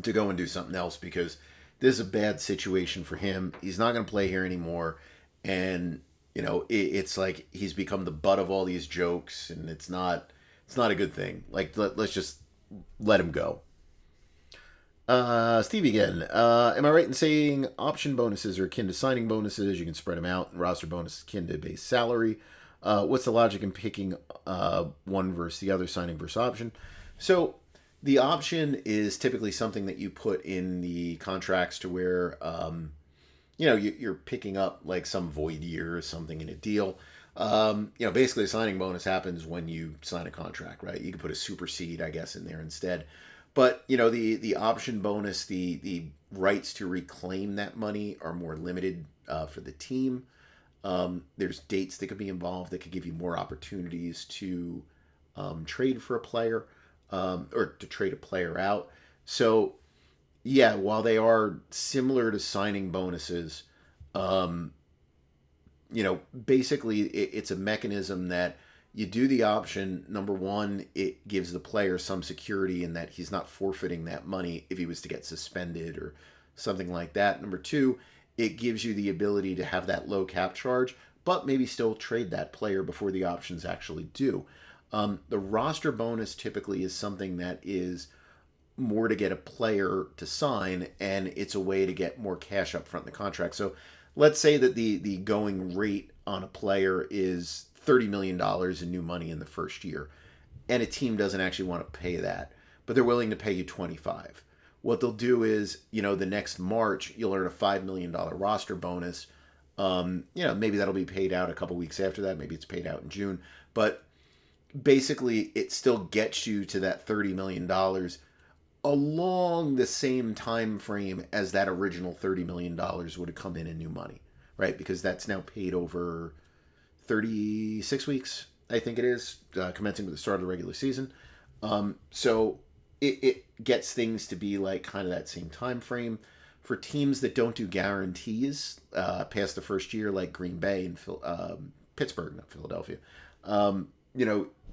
Speaker 1: to go and do something else because this is a bad situation for him. He's not going to play here anymore. And, it's like he's become the butt of all these jokes and it's not a good thing. Like, let's just let him go. Steve again. Am I right in saying option bonuses are akin to signing bonuses? You can spread them out. And roster bonus is akin to base salary. What's the logic in picking one versus the other, signing versus option? So the option is typically something that you put in the contracts to where you're picking up like some void year or something in a deal. Basically a signing bonus happens when you sign a contract, right? You can put a supersede, I guess, in there instead. But the option bonus, the rights to reclaim that money are more limited for the team. There's dates that could be involved that could give you more opportunities to trade for a player or to trade a player out. So yeah, while they are similar to signing bonuses, um, basically it's a mechanism that you do the option. Number one, it gives the player some security in that he's not forfeiting that money if he was to get suspended or something like that. Number two, it gives you the ability to have that low cap charge, but maybe still trade that player before the options actually due. The roster bonus typically is something that is more to get a player to sign, and it's a way to get more cash up front in the contract. So let's say that the going rate on a player is $30 million in new money in the first year, and a team doesn't actually want to pay that, but they're willing to pay you 25. What they'll do is, the next March you'll earn a $5 million roster bonus. Maybe that'll be paid out a couple weeks after that. Maybe it's paid out in June, but basically it still gets you to that $30 million along the same time frame as that original $30 million would have come in new money, right? Because that's now paid over 36 weeks, I think it is, commencing with the start of the regular season. So it gets things to be like kind of that same time frame. For teams that don't do guarantees past the first year, like Green Bay and Pittsburgh, not Philadelphia,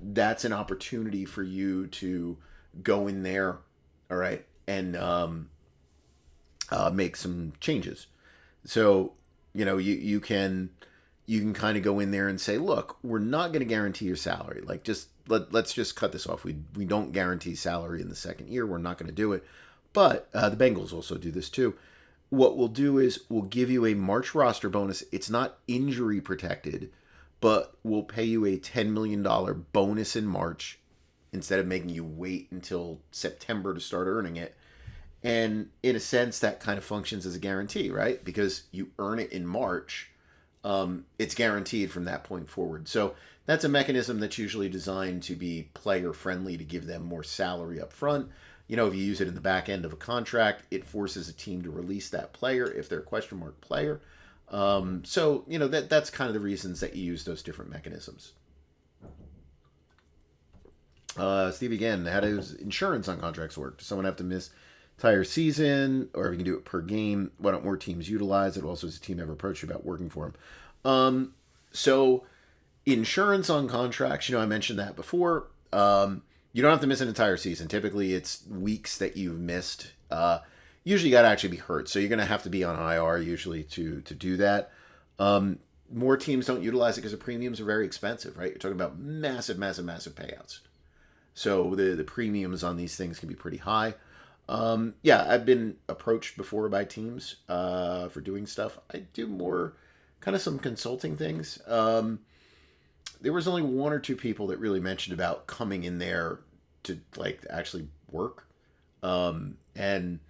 Speaker 1: that's an opportunity for you to go in there, all right, and make some changes. So you can kind of go in there and say, look, we're not going to guarantee your salary. Like, let's just cut this off. We don't guarantee salary in the second year. We're not going to do it. But the Bengals also do this too. What we'll do is we'll give you a March roster bonus. It's not injury protected, but we'll pay you a $10 million bonus in March. instead of making you wait until September to start earning it. And in a sense, that kind of functions as a guarantee, right? Because you earn it in March, it's guaranteed from that point forward. So that's a mechanism that's usually designed to be player friendly, to give them more salary up front. You know, if you use it in the back end of a contract, it forces a team to release that player if they're a question mark player. So, you know, that's kind of the reasons that you use those different mechanisms. Steve, again, how does insurance on contracts work? Does someone have to miss entire season, or if you can do it per game, why don't more teams utilize it? Also, has a team ever approached you about working for them? So insurance on contracts, you know, I mentioned that before. You don't have to miss an entire season. Typically, it's weeks that you've missed. Usually, you got to actually be hurt, so you're going to have to be on IR usually to do that. More teams don't utilize it because the premiums are very expensive, right? You're talking about massive payouts. So the premiums on these things can be pretty high. Yeah, I've been approached before by teams for doing stuff. I do more kind of some consulting things. There was only one or two people that really mentioned about coming in there to like actually work. And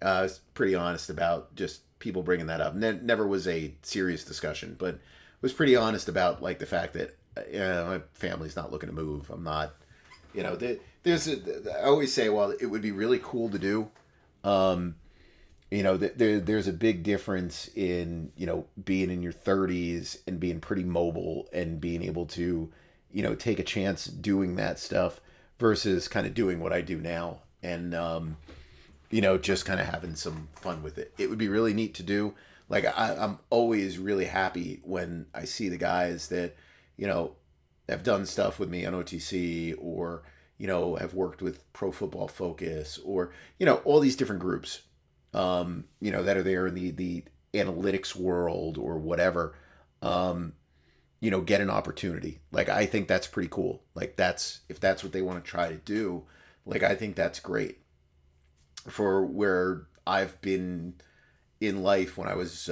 Speaker 1: I was pretty honest about just people bringing that up. Never was a serious discussion, but was pretty honest about like the fact that my family's not looking to move. I'm not, you know, I always say, well, it would be really cool to do. You know, there's a big difference in, you know, being in your 30s and being pretty mobile and being able to, you know, take a chance doing that stuff versus kind of doing what I do now and, you know, just kind of having some fun with it. It would be really neat to do. Like, I'm always really happy when I see the guys that, you know, have done stuff with me on OTC or, you know, have worked with Pro Football Focus or, you know, all these different groups, you know, that are there in the analytics world or whatever, you know, get an opportunity. Like, I think that's pretty cool. Like, if that's what they want to try to do, like, I think that's great. For where I've been in life when I was,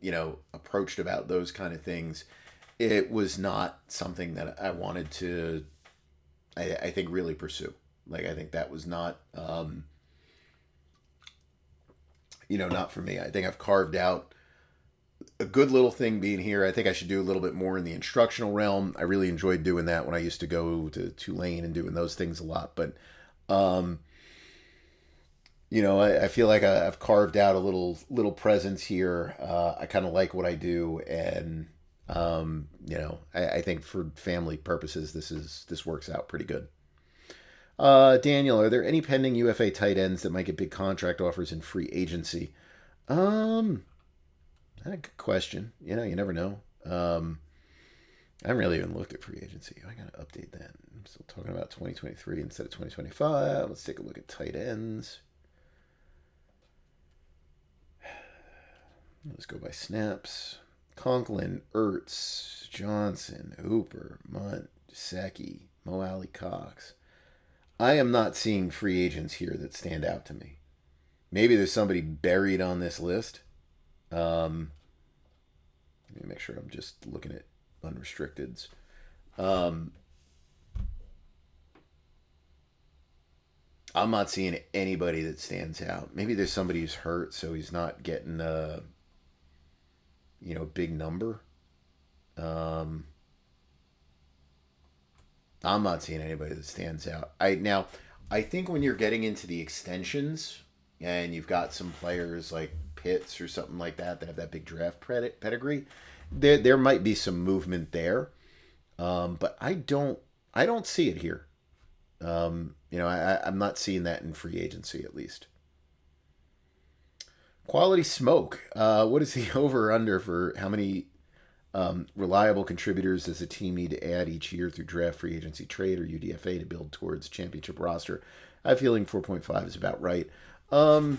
Speaker 1: you know, approached about those kind of things, it was not something that I wanted to, I think, really pursue. Like, I think that was not, you know, not for me. I think I've carved out a good little thing being here. I think I should do a little bit more in the instructional realm. I really enjoyed doing that when I used to go to Tulane and doing those things a lot. But, you know, I feel like I've carved out a little presence here. I kind of like what I do, and you know, I think for family purposes, this works out pretty good. Daniel, are there any pending UFA tight ends that might get big contract offers in free agency? That's a good question. You know, you never know. I haven't really even looked at free agency. I gotta update that. I'm still talking about 2023 instead of 2025. Let's take a look at tight ends. Let's go by snaps. Conklin, Ertz, Johnson, Hooper, Munt, Gesicki, Mo Alley Cox. I am not seeing free agents here that stand out to me. Maybe there's somebody buried on this list. Let me make sure I'm just looking at unrestricteds. I'm not seeing anybody that stands out. Maybe there's somebody who's hurt, so he's not getting you know, big number. I'm not seeing anybody that stands out. I think when you're getting into the extensions and you've got some players like Pitts or something like that have that big draft pedigree, there might be some movement there. But I don't see it here. You know, I'm not seeing that in free agency, at least. Quality Smoke. What is the over/under for how many reliable contributors does a team need to add each year through draft, free agency, trade, or UDFA to build towards championship roster? I have a feeling 4.5 is about right. You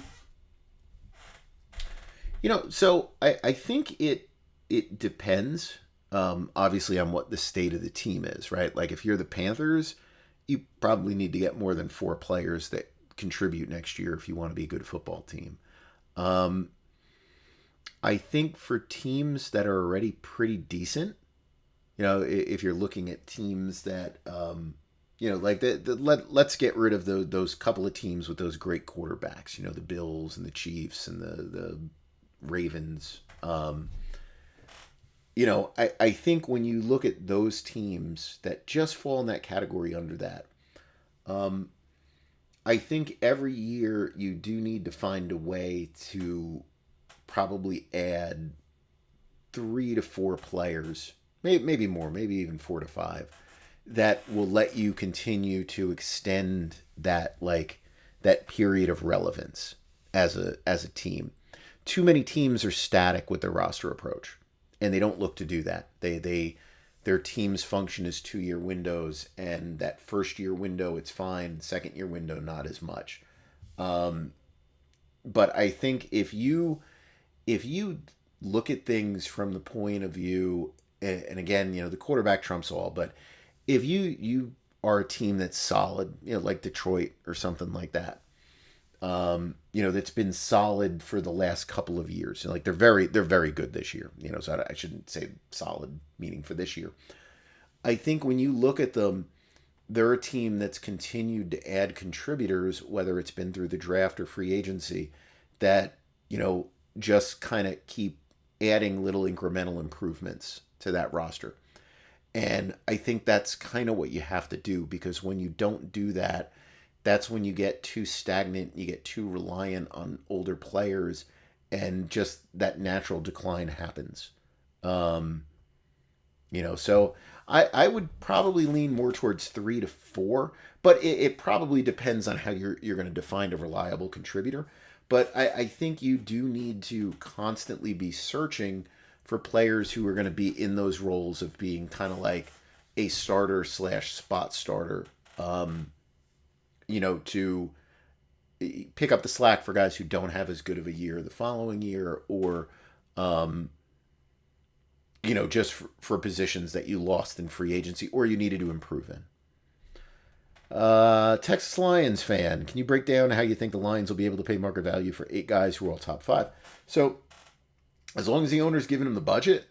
Speaker 1: know, so I think it depends, obviously, on what the state of the team is, right? Like, if you're the Panthers, you probably need to get more than 4 players that contribute next year if you want to be a good football team. I think for teams that are already pretty decent, you know, if you're looking at teams that, like let's get rid of those couple of teams with those great quarterbacks. The Bills and the Chiefs and the Ravens. I think when you look at those teams that just fall in that category under that, I think every year you do need to find a way to probably add 3 to 4 players, maybe more, maybe even 4 to 5, that will let you continue to extend that period of relevance as a team. Too many teams are static with their roster approach, and they don't look to do that. Their teams function as 2-year windows, and that first year window it's fine, second year window not as much. But I think if you look at things from the point of view, and again, the quarterback trumps all, but if you are a team that's solid, like Detroit or something like that, that's been solid for the last couple of years. Like they're very good this year. So I shouldn't say solid meaning for this year. I think when you look at them, they're a team that's continued to add contributors, whether it's been through the draft or free agency, that just kind of keep adding little incremental improvements to that roster. And I think that's kind of what you have to do, because when you don't do that, that's when you get too stagnant, you get too reliant on older players, and just that natural decline happens. So I would probably lean more towards 3 to 4, but it probably depends on how you're going to define a reliable contributor. But I think you do need to constantly be searching for players who are going to be in those roles of being kind of like a starter / spot starter, to pick up the slack for guys who don't have as good of a year the following year, or, just for positions that you lost in free agency or you needed to improve in. Texas Lions fan, can you break down how you think the Lions will be able to pay market value for 8 guys who are all top 5? So, as long as the owner's giving them the budget,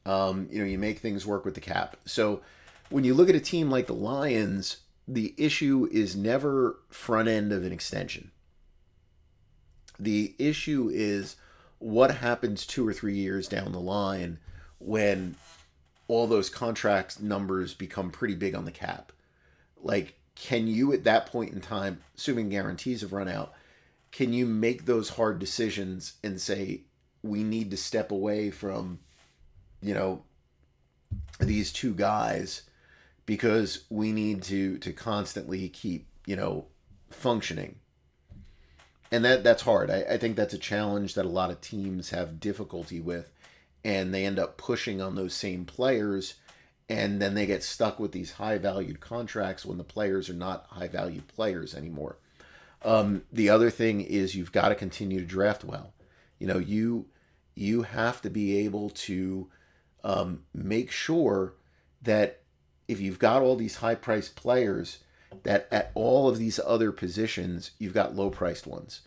Speaker 1: you make things work with the cap. So, when you look at a team like the Lions, the issue is never front end of an extension. The issue is what happens 2 or 3 years down the line when all those contract numbers become pretty big on the cap. Like, can you at that point in time, assuming guarantees have run out, can you make those hard decisions and say, we need to step away from, these 2 guys because we need to constantly keep, functioning. And that's hard. I think that's a challenge that a lot of teams have difficulty with, and they end up pushing on those same players, and then they get stuck with these high-valued contracts when the players are not high-valued players anymore. The other thing is you've got to continue to draft well. You have to be able to make sure that if you've got all these high-priced players, that at all of these other positions, you've got low-priced ones.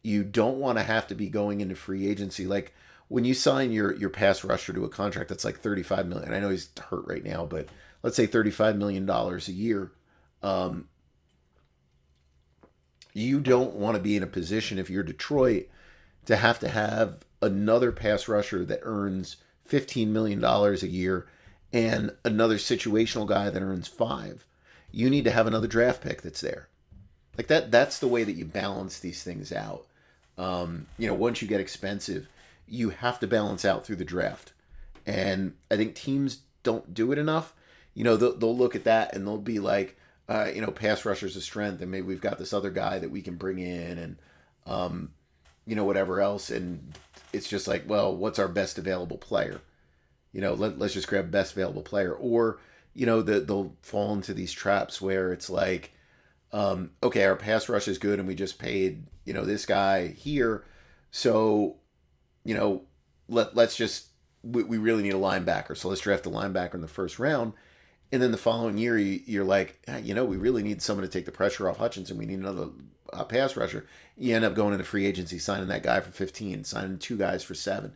Speaker 1: You don't want to have to be going into free agency. Like when you sign your pass rusher to a contract that's like $35 million, I know he's hurt right now, but let's say $35 million a year. You don't want to be in a position, if you're Detroit, to have another pass rusher that earns $15 million a year and another situational guy that earns $5 million. You need to have another draft pick that's there. Like that's the way that you balance these things out. Once you get expensive, you have to balance out through the draft. And I think teams don't do it enough. They'll look at that and they'll be like, pass rusher's a strength, and maybe we've got this other guy that we can bring in, and, whatever else. And it's just like, well, what's our best available player? Let's just grab best available player. Or, they'll fall into these traps where it's like, okay, our pass rush is good and we just paid, this guy here. So, let's just, we really need a linebacker. So let's draft a linebacker in the first round. And then the following year, you're like, we really need someone to take the pressure off Hutchinson. We need another pass rusher. You end up going into free agency, signing that guy for 15, signing 2 guys for 7.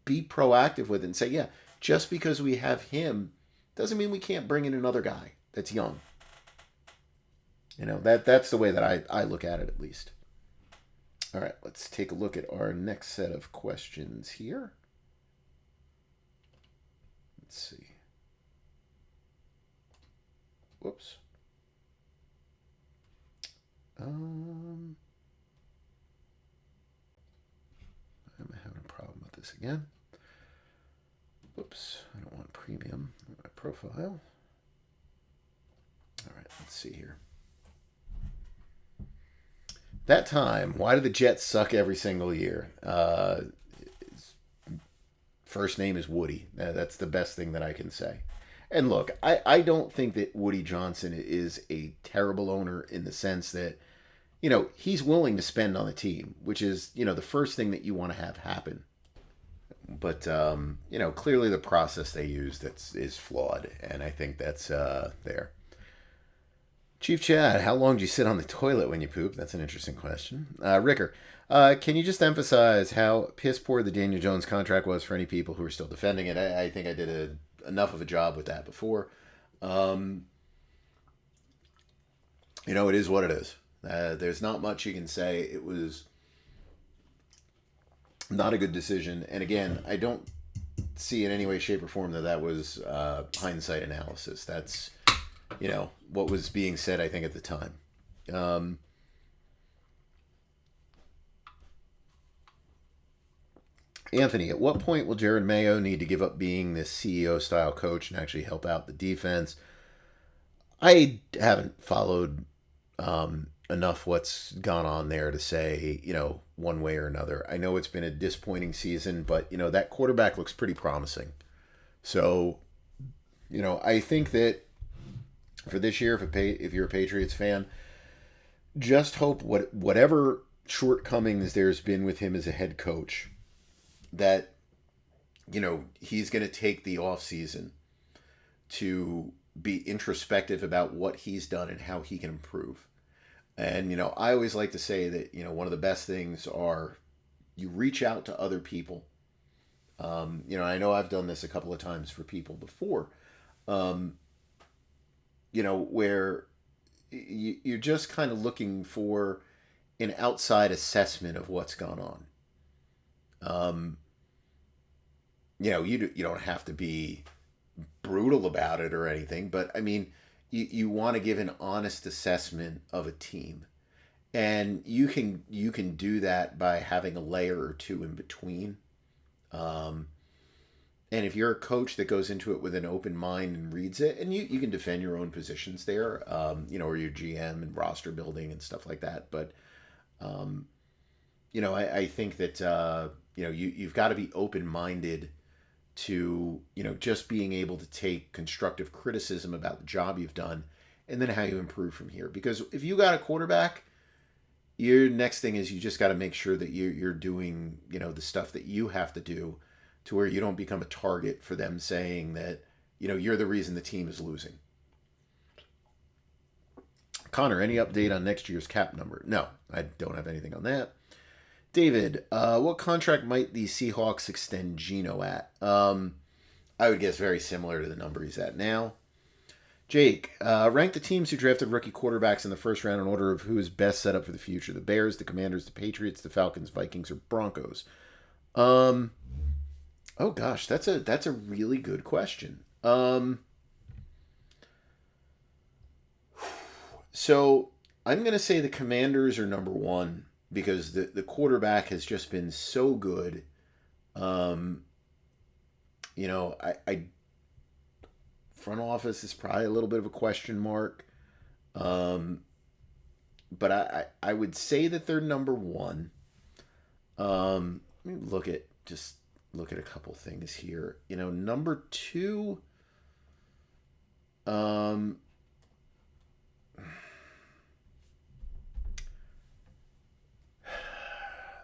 Speaker 1: Be proactive with it and say, yeah, just because we have him doesn't mean we can't bring in another guy that's young. That's the way that I look at it, at least. All right, let's take a look at our next set of questions here. Let's see. Whoops. I'm having a problem with this again. Whoops, I don't want premium on my profile. All right, let's see here. That time, why do the Jets suck every single year? His first name is Woody. That's the best thing that I can say. And look, I don't think that Woody Johnson is a terrible owner in the sense that, he's willing to spend on the team, which is, the first thing that you want to have happen. But, clearly the process they use is flawed, and I think that's there. Chief Chad, how long do you sit on the toilet when you poop? That's an interesting question. Ricker, can you just emphasize how piss poor the Daniel Jones contract was for any people who are still defending it? I think I did enough of a job with that before. It is what it is. There's not much you can say. It was not a good decision. And again, I don't see in any way, shape, or form that was hindsight analysis. That's, what was being said, I think, at the time. Anthony, at what point will Jared Mayo need to give up being this CEO-style coach and actually help out the defense? I haven't followed enough what's gone on there to say, one way or another. I know it's been a disappointing season, but, that quarterback looks pretty promising. So, I think that for this year, if you're a Patriots fan, just hope whatever shortcomings there's been with him as a head coach, that, he's going to take the offseason to be introspective about what he's done and how he can improve. And, I always like to say that, one of the best things are you reach out to other people. I know I've done this a couple of times for people before, where you're just kind of looking for an outside assessment of what's gone on. You don't have to be brutal about it or anything, but I mean, you want to give an honest assessment of a team, and you can do that by having a layer or two in between. And if you're a coach that goes into it with an open mind and reads it, and you can defend your own positions there, or your GM and roster building and stuff like that. But, I think that, you've got to be open-minded to, just being able to take constructive criticism about the job you've done and then how you improve from here. Because if you got a quarterback, your next thing is you just got to make sure that you're doing, the stuff that you have to do to where you don't become a target for them saying that, you're the reason the team is losing. Connor, any update on next year's cap number? No, I don't have anything on that. David, what contract might the Seahawks extend Geno at? I would guess very similar to the number he's at now. Jake, rank the teams who drafted rookie quarterbacks in the first round in order of who is best set up for the future. The Bears, the Commanders, the Patriots, the Falcons, Vikings, or Broncos? Oh gosh, that's a really good question. So I'm going to say the Commanders are number one because the quarterback has just been so good. I front office is probably a little bit of a question mark. But I would say that they're number one. Let me look at a couple things here. Number two,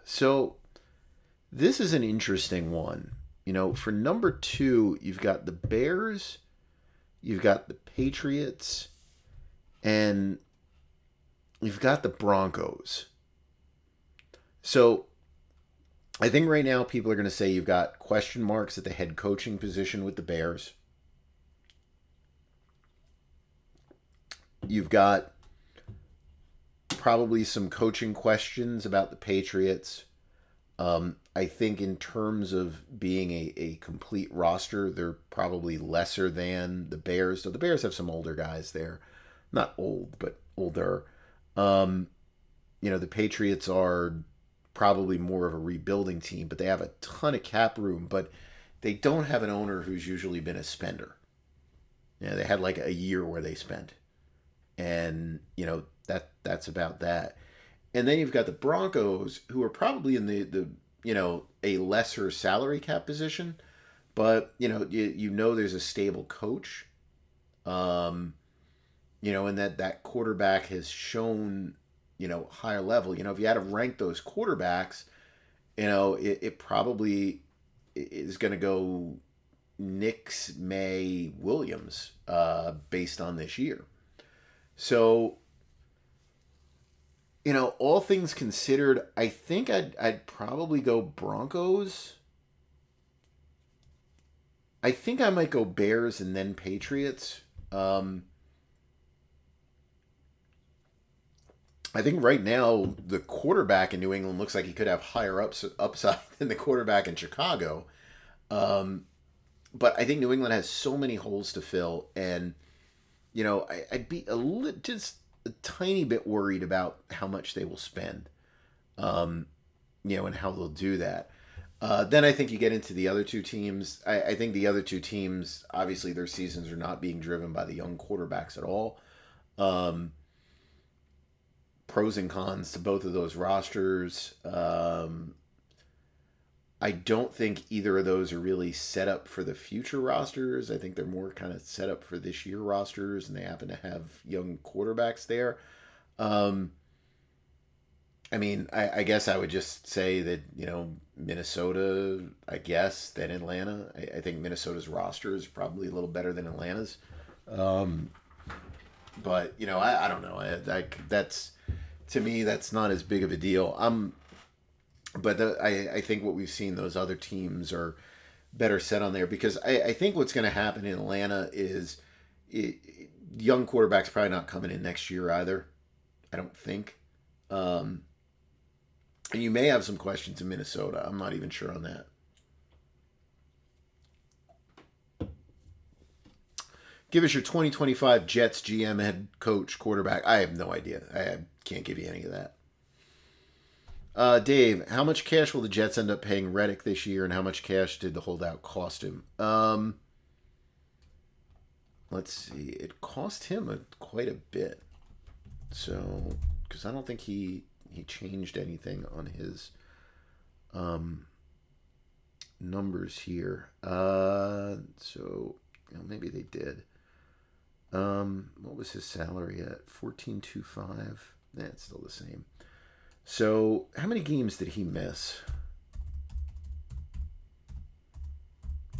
Speaker 1: so this is an interesting one. For number two, you've got the Bears, you've got the Patriots, and you've got the Broncos. So I think right now people are going to say you've got question marks at the head coaching position with the Bears. You've got probably some coaching questions about the Patriots. I think in terms of being a complete roster, they're probably lesser than the Bears. So the Bears have some older guys there. Not old, but older. The Patriots are probably more of a rebuilding team, but they have a ton of cap room, but they don't have an owner who's usually been a spender. Yeah, they had like a year where they spent. And, that's about that. And then you've got the Broncos, who are probably in the a lesser salary cap position, but there's a stable coach. And that quarterback has shown, higher level. If you had to rank those quarterbacks, it probably is going to go Nix, May, Williams, based on this year. So, all things considered, I think I'd probably go Broncos. I think I might go Bears and then Patriots. I think right now the quarterback in New England looks like he could have higher upside than the quarterback in Chicago. But I think New England has so many holes to fill, and I'd be just a tiny bit worried about how much they will spend, and how they'll do that. Then I think you get into the other two teams. I think the other two teams, obviously, their seasons are not being driven by the young quarterbacks at all. Pros and cons to both of those rosters. I don't think either of those are really set up for the future rosters. I think they're more kind of set up for this year rosters, and they happen to have young quarterbacks there. I guess I would just say that, Minnesota, I guess, then Atlanta. I think Minnesota's roster is probably a little better than Atlanta's. But, I don't know. That's, to me, that's not as big of a deal. I think what we've seen, those other teams are better set on there, because I think what's going to happen in Atlanta is young quarterbacks probably not coming in next year either. I don't think. And you may have some questions in Minnesota. I'm not even sure on that. Give us your 2025 Jets GM, head coach, quarterback. I have no idea. I can't give you any of that. Dave, how much cash will the Jets end up paying Reddick this year, and how much cash did the holdout cost him? Let's see. It cost him quite a bit. So, because I don't think he changed anything on his numbers here. Maybe they did. What was his salary at? $14.25. It's still the same. So, how many games did he miss?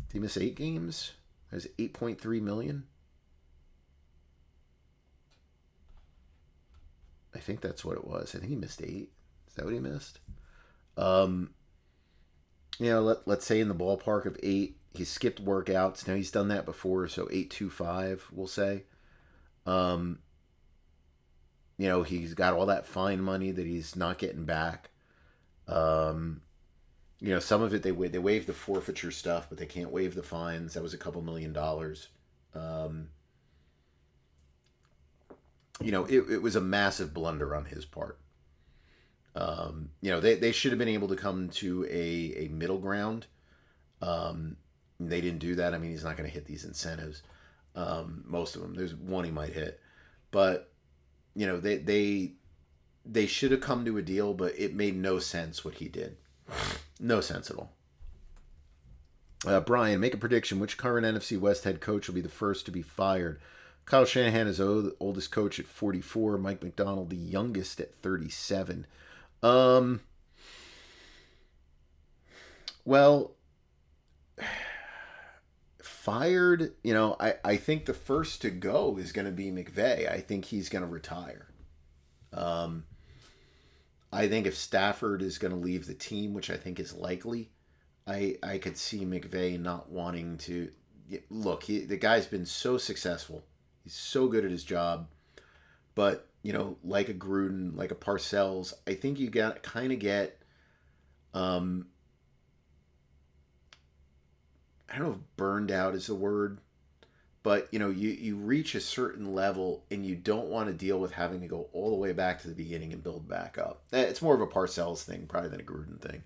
Speaker 1: Did he miss 8 games? That was $8.3 million. I think that's what it was. I think he missed 8. Is that what he missed? Let's say in the ballpark of 8. He skipped workouts. Now he's done that before, so 8.25, we'll say. He's got all that fine money that he's not getting back. Some of it they waived the forfeiture stuff, but they can't waive the fines. That was a couple $1 million. It was a massive blunder on his part. They should have been able to come to a middle ground. They didn't do that. I mean, he's not going to hit these incentives. Most of them. There's one he might hit. But, they should have come to a deal, but it made no sense what he did. No sense at all. Brian, make a prediction. Which current NFC West head coach will be the first to be fired? Kyle Shanahan is the oldest coach at 44. Mike McDonald, the youngest, at 37. Well, fired, I think the first to go is going to be McVay. I think he's going to retire. I think if Stafford is going to leave the team, which I think is likely, I could see McVay not wanting to. Look, the guy's been so successful. He's so good at his job. But, like a Gruden, like a Parcells, I think you got kind of get, um, I don't know if burned out is the word, but you reach a certain level and you don't want to deal with having to go all the way back to the beginning and build back up. It's more of a Parcells thing probably than a Gruden thing.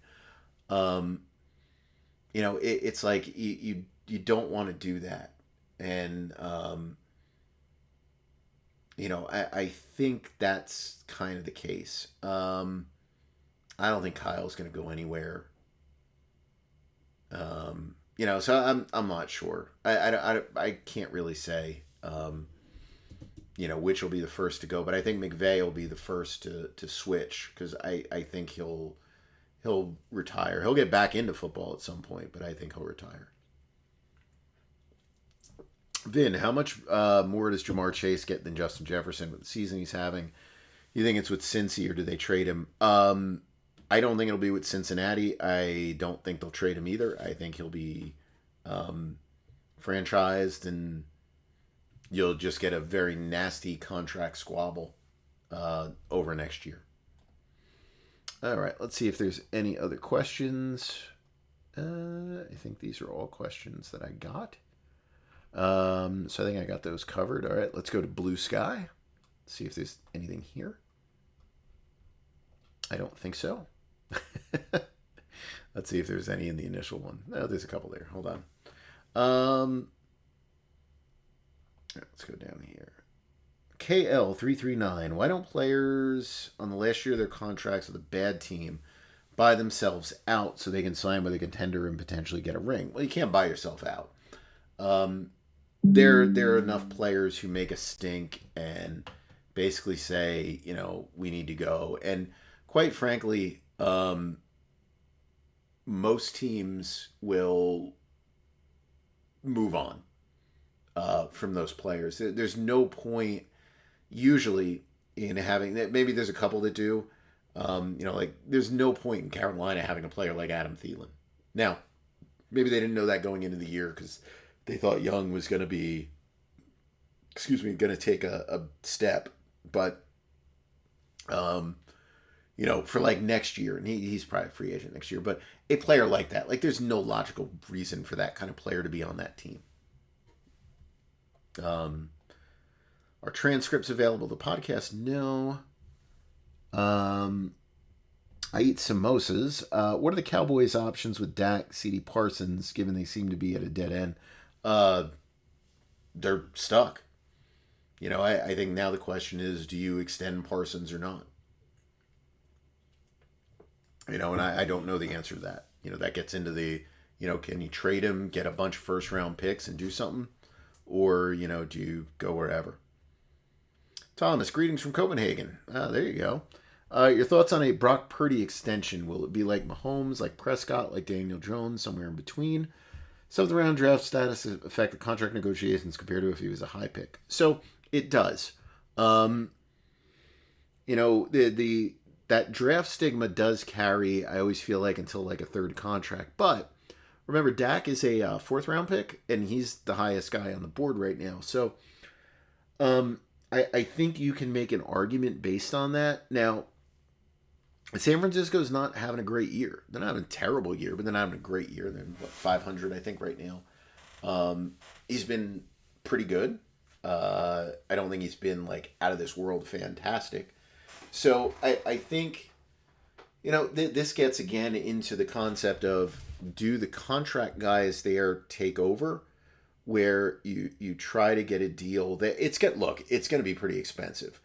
Speaker 1: Um, it's like you don't want to do that, and I think that's kind of the case. I don't think Kyle's going to go anywhere. So I'm not sure. I can't really say. Which will be the first to go, but I think McVay will be the first to switch because I think he'll retire. He'll get back into football at some point, but I think he'll retire. Vin, how much more does Jamar Chase get than Justin Jefferson with the season he's having? You think it's with Cincy or do they trade him? I don't think it'll be with Cincinnati. I don't think they'll trade him either. I think he'll be franchised and you'll just get a very nasty contract squabble over next year. All right, let's see if there's any other questions. I think these are all questions that I got. So I think I got those covered. All right, let's go to Blue Sky. See if there's anything here. I don't think so. Let's see if there's any in the initial one. No, there's a couple there. Hold on. Let's go down here. KL339. Why don't players on the last year of their contracts with a bad team buy themselves out so they can sign with a contender and potentially get a ring? Well, you can't buy yourself out. There are enough players who make a stink and basically say, we need to go. And quite frankly, most teams will move on from those players. There's no point usually in having that. Maybe there's a couple that do. There's no point in Carolina having a player like Adam Thielen. Now, maybe they didn't know that going into the year because they thought Young was going to be, going to take a step. But, for like next year, and he's probably a free agent next year, but a player like that, there's no logical reason for that kind of player to be on that team. Are transcripts available to the podcast? No. I eat samosas. What are the Cowboys' options with Dak, CD Parsons, given they seem to be at a dead end? They're stuck. I think now the question is, do you extend Parsons or not? And I don't know the answer to that. That gets into the, can you trade him, get a bunch of first round picks and do something? Or, do you go wherever? Thomas, greetings from Copenhagen. There you go. Your thoughts on a Brock Purdy extension? Will it be like Mahomes, like Prescott, like Daniel Jones, somewhere in between? Seventh round draft status affect the contract negotiations compared to if he was a high pick? So it does. That draft stigma does carry, I always feel like, until like a third contract. But remember, Dak is a fourth round pick, and he's the highest guy on the board right now. So I think you can make an argument based on that. Now, San Francisco's not having a great year. They're not having a terrible year, but they're not having a great year. They're 500, I think, right now. He's been pretty good. I don't think he's been out of this world fantastic. So I think, this gets again into the concept of, do the contract guys there take over, where you try to get a deal that it's going to be pretty expensive,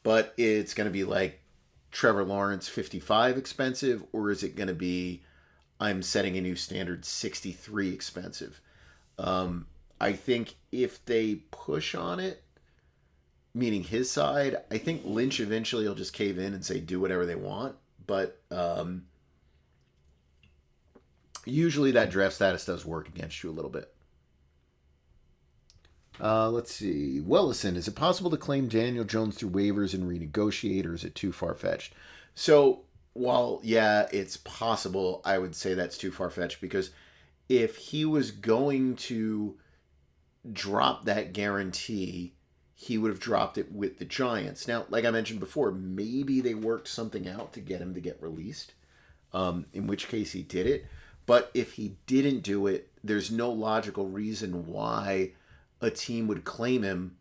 Speaker 1: but it's going to be like Trevor Lawrence 55 expensive, or is it going to be, I'm setting a new standard 63 expensive? I think if they push on it, meaning his side, I think Lynch eventually will just cave in and say do whatever they want. But usually that draft status does work against you a little bit. Let's see. Wellison, is it possible to claim Daniel Jones through waivers and renegotiate, or is it too far-fetched? So, while, yeah, it's possible, I would say that's too far-fetched, because if he was going to drop that guarantee, he would have dropped it with the Giants. Now, like I mentioned before, maybe they worked something out to get him to get released, in which case he did it. But if he didn't do it, there's no logical reason why a team would claim him,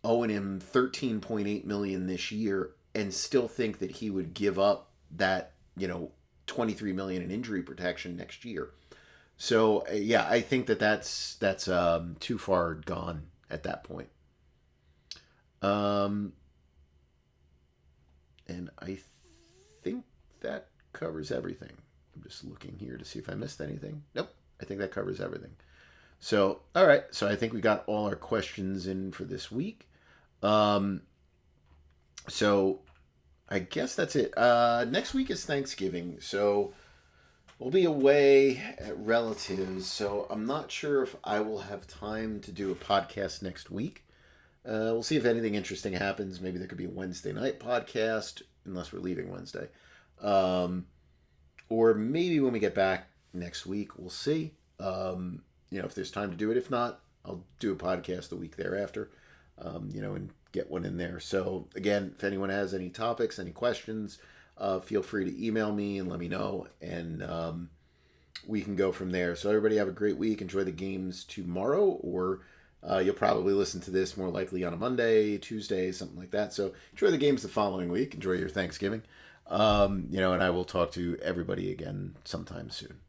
Speaker 1: owing him $13.8 million this year, and still think that he would give up that, $23 million in injury protection next year. So yeah, I think that's too far gone at that point. And I think that covers everything. I'm just looking here to see if I missed anything. Nope, I think that covers everything. So, all right. So I think we got all our questions in for this week. So I guess that's it. Next week is Thanksgiving, so we'll be away at relatives. So I'm not sure if I will have time to do a podcast next week. We'll see if anything interesting happens. Maybe there could be a Wednesday night podcast, unless we're leaving Wednesday. Or maybe when we get back next week, we'll see. If there's time to do it. If not, I'll do a podcast the week thereafter, and get one in there. So again, if anyone has any topics, any questions, feel free to email me and let me know, and we can go from there. So everybody have a great week. Enjoy the games tomorrow, or you'll probably listen to this more likely on a Monday, Tuesday, something like that. So enjoy the games the following week. Enjoy your Thanksgiving. And I will talk to everybody again sometime soon.